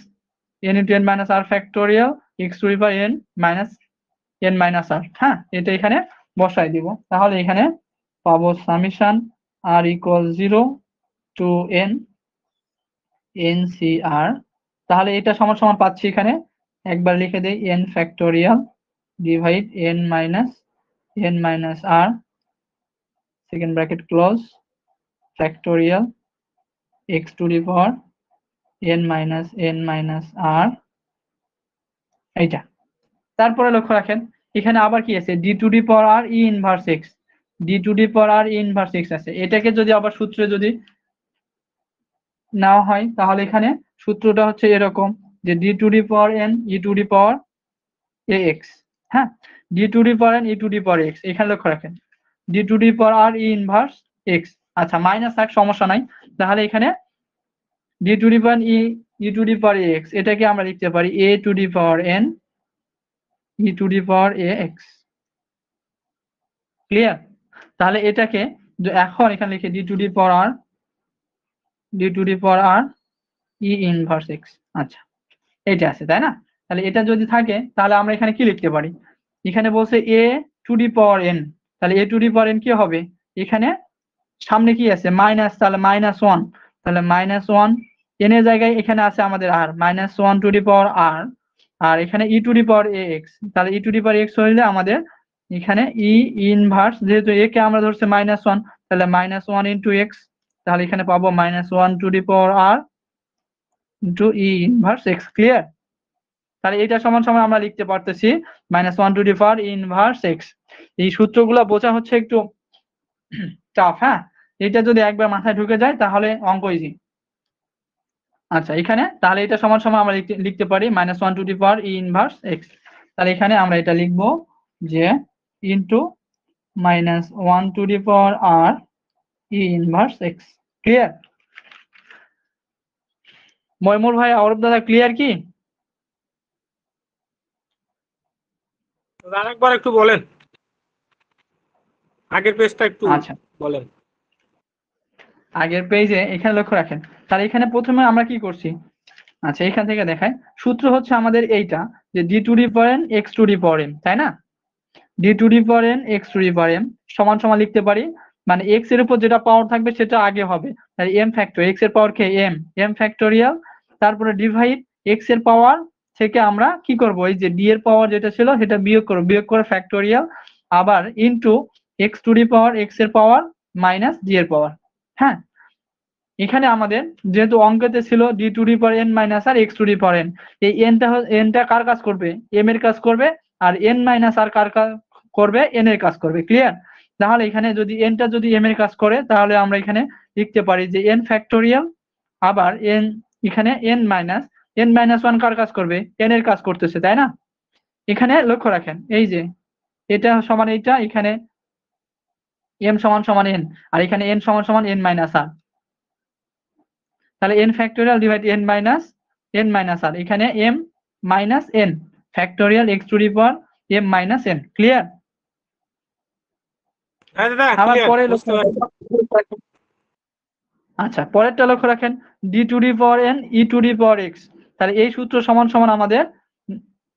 n into n minus r factorial x to the power n minus n minus r. হ্যাঁ, এটা এখানে বসাই দিব, তাহলে এখানে পাবো summation r equal 0 to n n C r. তাহলে এটা সমান সমান পাচ্ছি এখানে একবার লিখে দেই n factorial divide n minus r second bracket close factorial x to the power n minus r, এইটা। তারপরে লক্ষ্য রাখেন এখানে আবার কি আছে d to the power r e inverse x, D to the power r e inverse x আছে। এটাকে যদি আবার সূত্রে যদি নেওয়া হয় তাহলে এখানে সূত্রটা হচ্ছে এরকম যে D to the power n e to the power a x. হ্যাঁ, D to the power n e to the power x, এখানে লক্ষ্য রাখেন D to the power r e inverse x. আচ্ছা, মাইনাস থাক সমস্যা নাই, তাহলে এখানে D to the power e to the power x এটাকে আমরা লিখতে পারি a to the power n e to the power a x. Clear? তাহলে এটাকে এখন এখানে লিখে d to the power r e inverse x. আচ্ছা, এটা আছে তাই না? তাহলে এটা যদি থাকে তাহলে আমরা এখানে কি লিখতে পারি, এখানে বলছে এ টু দি পাওয়ার এন, তাহলে a to the power N কি হবে, এখানে সামনে কি আছে মাইনাস, তাহলে -1, তাহলে -1 এন এর জায়গায় এখানে আছে আমাদের আর -1 টু দি পাওয়ার আর, আর এখানে e to the power a x, তাহলে ই টু দি পাওয়ার এক্স হইলে আমাদের এখানে ই ইনভার্স, যেহেতু এ কে আমরা ধরছি -1 তাহলে -1 ইনটু এক্স, তাহলে এখানে পাবো -1 to the power r into e inverse x. Clear? তাহলে এটা সমান সমান আমরা লিখতে পারতেছি -1 to the power inverse x. এই সূত্রগুলো বোঝা হচ্ছে একটু টাফ। হ্যাঁ, এটা যদি একবার মাথায় ঢুকে যায় তাহলে অঙ্ক ইজি। আচ্ছা, এখানে তাহলে এটা সমান সমান আমরা লিখতে পারি -1 to the power e inverse x. তাহলে এখানে আমরা এটা লিখব যে into -1 to the power r e inverse x. Clear? Moymur ভাই, অরূপ দাদা, ক্লিয়ার কি? আরেকবার একটু বলেন, আগের পেজটা একটু আচ্ছা, বলেন। আগের পেজে এখানে লক্ষ্য রাখেন, তাহলে এখানে প্রথমে আমরা কি করছি, আচ্ছা এখান থেকে দেখায় সূত্র হচ্ছে আমাদের এইটা যে D to the power n x to the power m, তাই না? D to the power n x to the power m সমান সমান লিখতে পারি, মানে এক্স এর উপর যেটা পাওয়ার থাকবে সেটা আগে হবে, তাই এম ফ্যাক্টর এক্স এর পাওয়ার কে এম ফ্যাক্টোরিয়াল, তারপরে ডিভাইড এক্স এর পাওয়ার থেকে আমরা কি করব, এই যে ডি এর পাওয়ার যেটা ছিল সেটা বিয়োগ করব, বিয়োগ করে ফ্যাক্টোরিয়াল, আবার into x to the power x এর পাওয়ার মাইনাস ডি এর পাওয়ার। হ্যাঁ, এখানে আমাদের যেহেতু অঙ্কেতে ছিল d to the power n minus r x to the power n, এই এনটা কার কাজ করবে, এম এর কাজ করবে, আর এন মাইনাস আর কার কাজ করবে, এন এর কাজ করবে। ক্লিয়ার? তাহলে এখানে যদি এনটা যদি এম এর কাজ করে তাহলে আমরা এখানে লিখতে পারি যে এন ফ্যাক্টোরিয়াল, আবার এন এখানে এন মাইনাস ওয়ান কার কাজ করবে, এন এর কাজ করতেছে, তাই না? এখানে লক্ষ্য রাখেন এই যে এটা সমান এইটা, এখানে এম সমান সমান এন, আর এখানে এন সমান সমান এন মাইনাস আর, তাহলে n factorial divide n minus r, এখানে m minus n factorial x to the power m minus n. Clear? হ্যাঁ দাদা, আবার ক্লিয়ার, পরে বুঝতে পারছি। আচ্ছা, পরেরটা লক্ষ্য রাখেন D to the power n e to the power x, তাহলে এই সূত্র সমান সমান আমাদের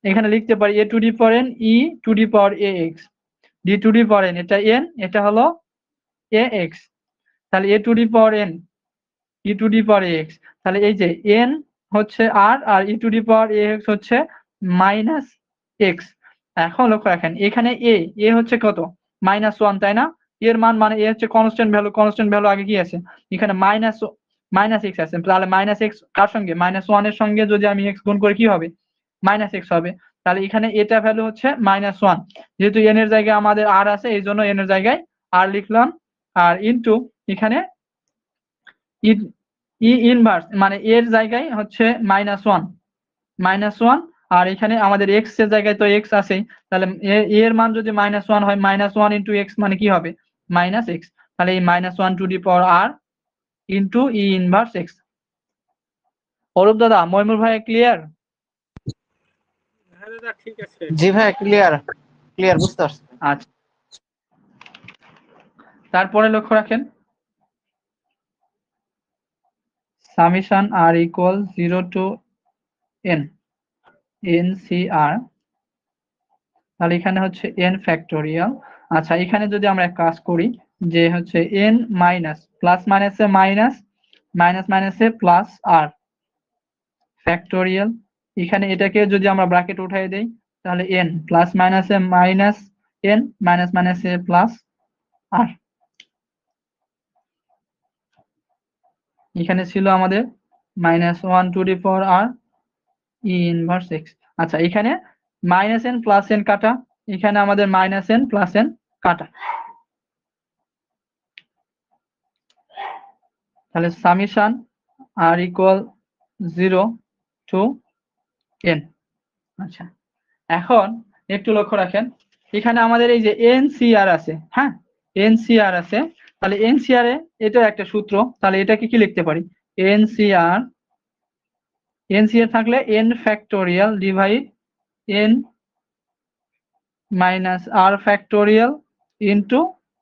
এখানে লিখতে পারি a to the power n e to the power a x, D to the power n এটা এন, এটা হলো এ এক্স, তাহলে a to the power n e to the power x, তাহলে এই যে এন হচ্ছে r e to the power x হচ্ছে মাইনাস এক্স। এখন লক্ষ্য রাখেন এখানে এ হচ্ছে কত, -1, তাই না? এর মান মানে এ হচ্ছে কনস্ট্যান্ট ভ্যালু আগে কি আছে এখানে মাইনাস এক্স আছে, তাহলে মাইনাস এক্স কার সঙ্গে, -1 এর সঙ্গে যদি আমি এক্স গুণ করে কি হবে, মাইনাস এক্স হবে। তাহলে এখানে এটা ভ্যালু হচ্ছে -1, যেহেতু এন এর জায়গায় আমাদের আর আছে এই জন্য এন এর জায়গায় আর লিখলাম, আর ইনটু এখানে ই ইনভার্স মানে এর জায়গায় হচ্ছে -1 আর এখানে আমাদের এক্স এর জায়গায় তো এক্স আছেই, তাহলে এর মান যদি -1 হয় -1 ইন্টু এক্স মানে কি হবে, -x। তাহলে এই -1 to the power r into e inverse x. Arup দাদা, মইমুল ভাই ক্লিয়ার? হ্যাঁ দাদা ঠিক আছে। জি ভাই, ক্লিয়ার বুঝতে পারছি। আচ্ছা, তারপরে লক্ষ্য রাখেন summation r equal 0 to n NCR, তাহলে এখানে হচ্ছে n ফ্যাক্টোরিয়াল। আচ্ছা, এখানে যদি আমরা এক কাজ করি যে হচ্ছে n মাইনাস প্লাস মাইনাসে মাইনাস মাইনাস মাইনাসে প্লাস আর ফ্যাক্টোরিয়াল, এখানে এটাকে যদি আমরা ব্র্যাকেট উঠাই দেই তাহলে n প্লাস মাইনাসে মাইনাস n মাইনাস মাইনাসে প্লাস আর, এখানে ছিল আমাদের -1 to the power r e inverse x. আচ্ছা, এখানে -n প্লাস n কাটা, এখানে আমাদের -n প্লাস n কাটা, তাহলে summation r equal 0 to n। আচ্ছা, এখন একটু লক্ষ্য রাখেন এখানে আমাদের এই যে এনসিআর আছে, হ্যাঁ এনসিআর আছে, তাহলে এনসিআর এ এটা একটা সূত্র, তাহলে এটাকে কি লিখতে পারি, এনসিআর থাকলে n factorial divide n minus r factorial into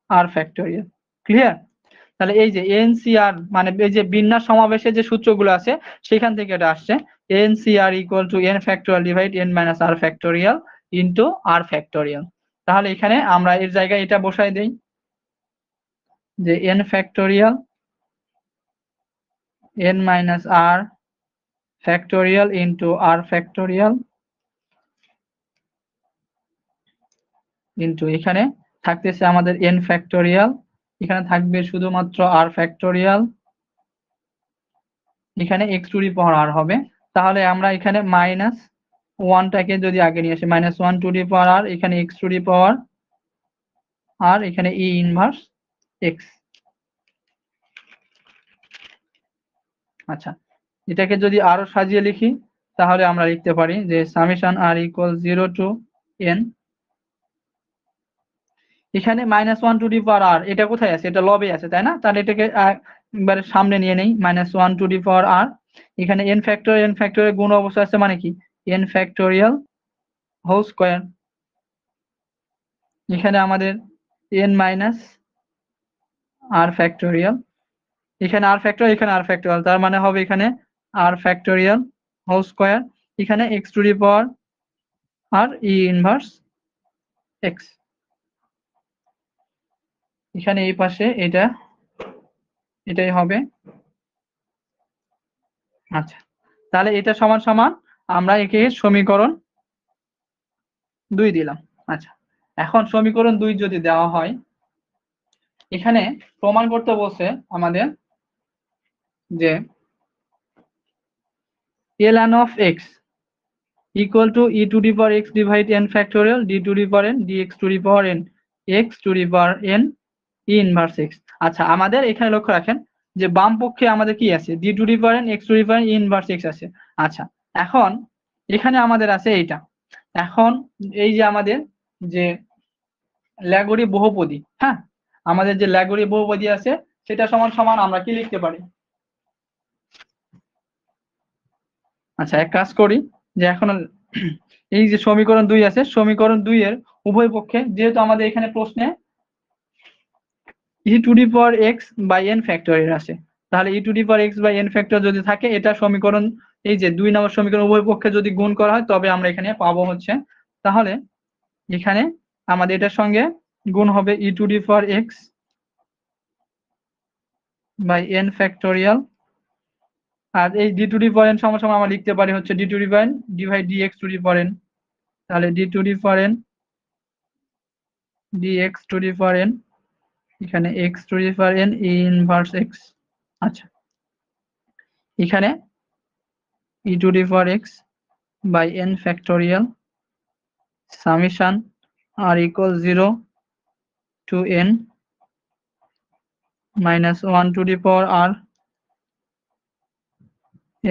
r factorial. Clear? তাহলে এই যে এনসিআর মানে এই যে বিন্যাস সমাবেশে যে সূত্রগুলো আছে সেখান থেকে এটা আসছে, nCr equal to n factorial divide n minus r factorial into r factorial. তাহলে এখানে আমরা এর জায়গায় এটা বসাই দেই যে n factorial n minus r factorial into r factorial into এখানে থাকতেছে আমাদের n ফ্যাক্টোরিয়াল, এখানে থাকবে শুধুমাত্র আর ফ্যাক্টোরিয়াল, এখানে x টু দি পাওয়ার আর হবে। তাহলে আমরা এখানে -1টাকে যদি আগে নিয়ে আসি -1 টু দি পাওয়ার আর, এখানে x to the power r, এখানে ই ইনভার্স x। আচ্ছা, এটাকে যদি আরো সাজিয়ে লিখি তাহলে আমরা লিখতে পারি যে summation r equal 0 to n, এখানে -1 টু দি পাওয়ার আর এটা কোথায় আছে, এটা লবে আছে তাই না, তাহলে এটাকে একবারে সামনে নিয়ে নেই -1 টু দি পাওয়ার আর, এখানে n ফ্যাক্টোরিয়াল গুণ অবস্থা আছে মানে কি n ফ্যাক্টোরিয়াল হোল স্কয়ার, এখানে আমাদের n মাইনাস আর ফ্যাক্টোরিয়াল, এখানে আর ফ্যাক্টোরিয়াল এখানে আর ফ্যাক্টোরিয়াল, তার মানে হবে এখানে আর ফ্যাক্টোরিয়াল হোল স্কয়ার, এখানে x to the power r e inverse x, এখানে এই পাশে এটাই হবে। আচ্ছা, তাহলে এটা সমান সমান আমরা একে সমীকরণ 2 দিলাম। আচ্ছা, এখন সমীকরণ 2 যদি দেওয়া হয়, এখানে প্রমাণ করতে বলছে আমাদের যে ln of x equal to e to the power x divide n factorial d to the power n dx to the power n x to the power n e inverse x। আচ্ছা, আমাদের এখানে লক্ষ্য রাখেন যে বাম পক্ষে আমাদের কি আছে, d to the power n x to the power n e inverse x আছে। আচ্ছা, এখন এখানে আমাদের আছে এইটা, এখন এই যে আমাদের যে ল্যাগুরি বহুপদী, হ্যাঁ আমাদের যে ল্যাগুরি বহুপদী আছে সেটা সমান সমান আমরা কি লিখতে পারি। আচ্ছা, এক কাজ করি যে এখন এই যে সমীকরণ 2 আছে, সমীকরণ 2 এর উভয় পক্ষে যেহেতু আমাদের এখানে প্রশ্নে e to the power x by n factorial আছে, তাহলে e to the power x by n factorial যদি থাকে এটা সমীকরণ এই যে 2 নম্বর সমীকরণ উভয় পক্ষে যদি গুণ করা হয় তবে আমরা এখানে পাবো হচ্ছে, তাহলে এখানে আমাদের এটার সঙ্গে গুণ হবে e to the power x by n factorial আর এই d to the power n সমান আমরা লিখতে পারি হচ্ছে d to the power n divide d x to the power n. তাহলে d to the power n d x to the power n, এখানে x to the power n inverse x. আচ্ছা, এখানে e to the power x by n factorial summation r equal 0 to N minus 1 to the power r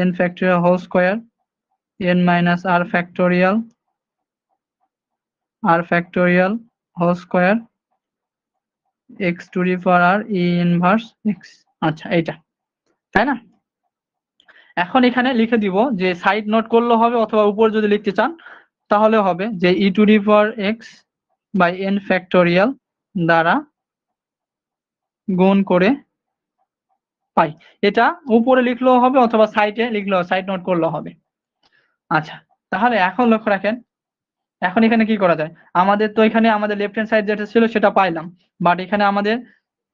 n factorial whole square n minus r factorial whole square x to the power r e inverse x। আচ্ছা, এইটা তাই না? এখন এখানে লিখে দিব যে সাইড নোট করলেও হবে অথবা উপর যদি লিখতে চান তাহলে হবে যে e to the power x by n factorial দ্বারা গুণ করে পাই। এটা উপরে লিখলেও হবে অথবা সাইডে লিখলেও, সাইড নোট করলেও হবে। আচ্ছা, তাহলে এখন লক্ষ্য রাখেন, এখন এখানে কি করা যায়, আমাদের তো এখানে আমাদের লেফট হ্যান্ড সাইড যেটা ছিল সেটা পাইলাম, বাট এখানে আমাদের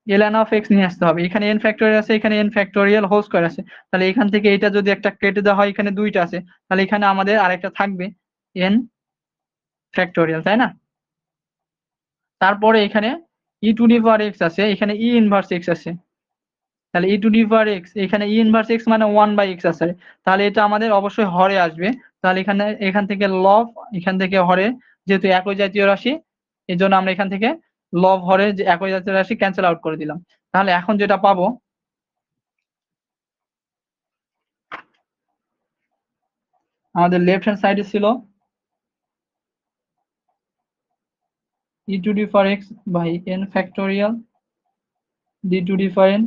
ln of x নিয়ে আসতে হবে। এখানে n ফ্যাক্টোরিয়াল আছে, এখানে n ফ্যাক্টোরিয়াল হোল স্কয়ার আছে, তাহলে এখান থেকে এটা যদি একটা কেটে দেওয়া হয়, এখানে দুইটা আছে, তাহলে এখানে আমাদের আরেকটা থাকবে n ফ্যাক্টোরিয়াল, তাই না? তারপরে এখানে e to the power x আছে, এখানে e ইনভার্স x আছে, তাহলে e to the power x, এখানে e ইনভার্স x মানে 1/x আছে, তাহলে এটা আমাদের অবশ্যই হরে আসবে। তাহলে এখান থেকে লব, এখান থেকে হরে, যেহেতু একই জাতীয় রাশি এই জন্য আমরা এখান থেকে লব হরে যে একই জাতীয় রাশি ক্যান্সেল আউট করে দিলাম। তাহলে এখন যেটা পাবো, আমাদের লেফট হ্যান্ড সাইডে ছিল e to the power x by n factorial d to the power n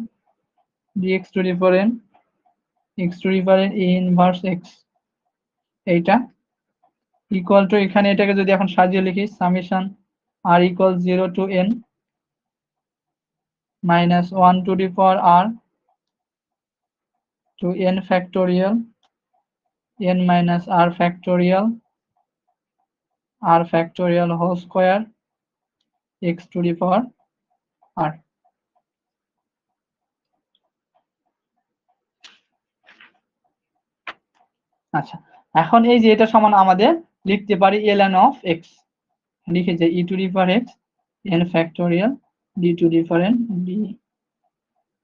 dx to the power n x to the power n e inverse x, এইটা ইকুয়াল টু, এখানে এটাকে যদি এখন সাজিয়ে লিখি summation r equal 0 to n minus 1 to the power r to n factorial n minus r factorial whole square x to the power r। আচ্ছা, এখন এই যে এটা সমান আমাদের লিখতে পারি ln of x, লিখে যে e to the power x n factorial d to the power n d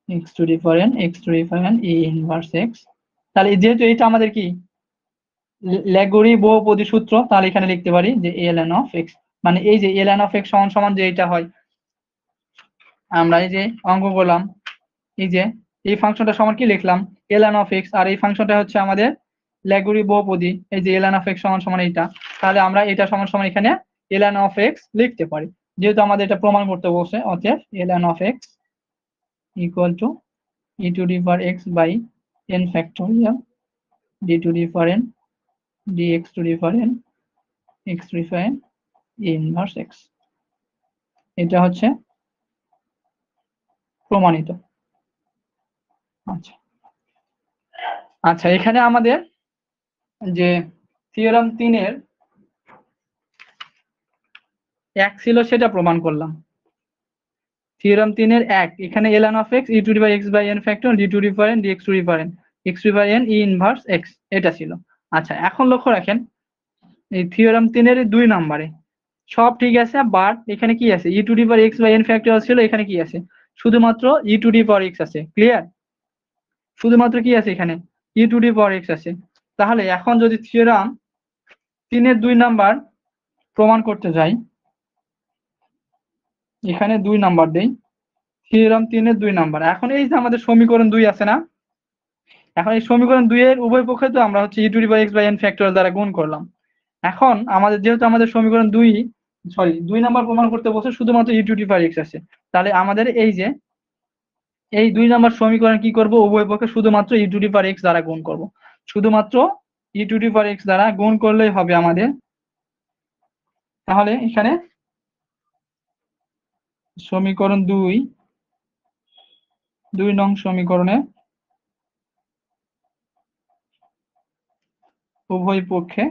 x to the power n x to the power n e inverse x। তাহলে যেহেতু এটা আমাদের কি ল্যাগুরি বহুপদী সূত্র, তাহলে এখানে লিখতে পারি যে ln of x, মানে এই যে ln of x সমান সমান যে এটা হয়, আমরা এই যে অঙ্ক করলাম, এই যে এই ফাংশনটা সমান কি লিখলাম ln of x, আর এই ফাংশনটা হচ্ছে আমাদের ল্যাগুরি বহুপদী, এই যে ln of x সমান সমান এটা, তাহলে আমরা এটা সমান সমান এখানে ln of x লিখতে পারি, যেহেতু আমাদের এটা প্রমাণ করতে বলছে। অতএব ln of x equal to e to the power x by n factorial d to the power n dx to the power n x to the power n e inverse x। এটা হচ্ছে প্রমাণিত। আচ্ছা আচ্ছা, এখানে আমাদের যে থিওরাম 3 এর এক ছিল সেটা প্রমাণ করলাম। থিওরাম 3 এর এক, এখানে ln of x e to the power x by n factor d to the power n dx to the power n x to the power n e inverse x, এটা ছিল। আচ্ছা, এখন লক্ষ্য রাখেন এই থিওরাম 3 এর 2 নম্বরে সব ঠিক আছে, বাট এখানে কি আছে e to the power x by n factor ছিল, এখানে কি আছে শুধুমাত্র e to the power x আছে। ক্লিয়ার? শুধুমাত্র কি আছে এখানে e to the power x আছে। তাহলে এখন যদি থিওরাম 3 এর 2 নাম্বার প্রমাণ করতে যাই, এখানে 2 নাম্বার দেই, থিওরাম 3 এর 2 নাম্বার। এখন এই যে আমাদের সমীকরণ 2 আছে না, এখন এই সমীকরণ 2 এর উভয় পক্ষে তো আমরা হচ্ছে e to the power x by n factorial দ্বারা গুণ করলাম। এখন আমাদের যেহেতু আমাদের সমীকরণ 2 নাম্বার প্রমাণ করতে বলছে, শুধুমাত্র e to the power x আছে, তাহলে আমাদের এই যে এই 2 নাম্বার সমীকরণ কি করব, উভয় পক্ষে শুধুমাত্র e to the power x দ্বারা গুণ করব, শুধুমাত্র e to the power x দ্বারা গুণ করলেই হবে আমাদের। তাহলে এখানে সমীকরণ 2 নং সমীকরণে উভয় পক্ষে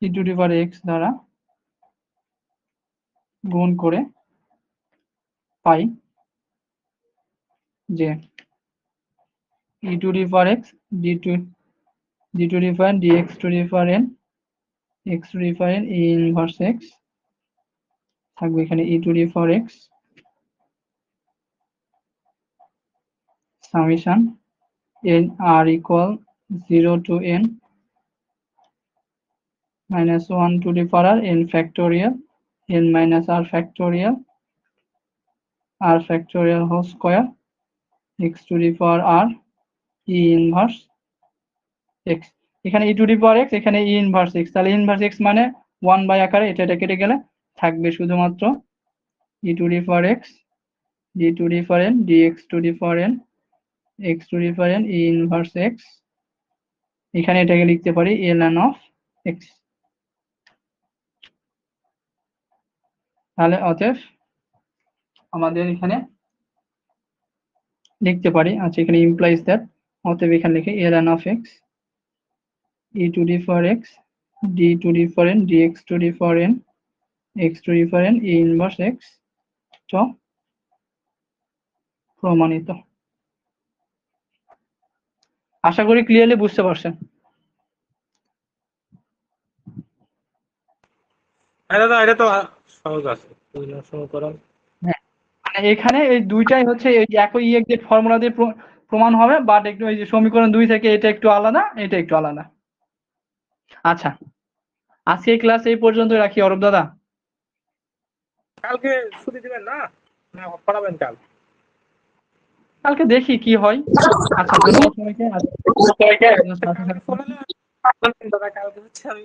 e to the power x দ্বারা গুণ করে পাই যে e to the power x d to the power dx to the power n x to the power n e inverse x থাকবে এখানে e to the power x summation n r equal 0 to n minus 1 to the power n factorial n minus r factorial whole square x to the power r e inverse x এখানে e to the power x এখানে e inverse x তাহলে inverse x মানে 1 বাই আকারে এটা কেটে গেলে থাকবে শুধুমাত্র e to the power x d to the power n dx to the power n x to the power n e inverse x এখানে এটাকে লিখতে পারি ln of x তাহলে অতএব আমাদের এখানে লিখতে পারি আচ্ছা এখানে implies that অতএব এখানে লিখে ln of x e to the power x d to the power n dx to the power n x to the power n e inverse x তো প্রমাণিত আশা করি ক্লিয়ারলি বুঝতে পারছেন এটা তো সহজ আছে সমীকরণ। হ্যাঁ মানে এখানে এই দুইটাই হচ্ছে এই একই এক্সাক্ট ফর্মুলা দিয়ে প্রমাণ হবে বাট একটু এই যে সমীকরণ 2 থেকে এটা একটু আলাদা এটা একটু আলাদা আচ্ছা আজকে ক্লাস এই পর্যন্ত রাখি অরূপ দাদা কালকে ছুটি দিবেন না না পড়াবেন কালকে দেখি কি হয় আচ্ছা ধন্যবাদ সবাইকে কালকে হচ্ছে আমি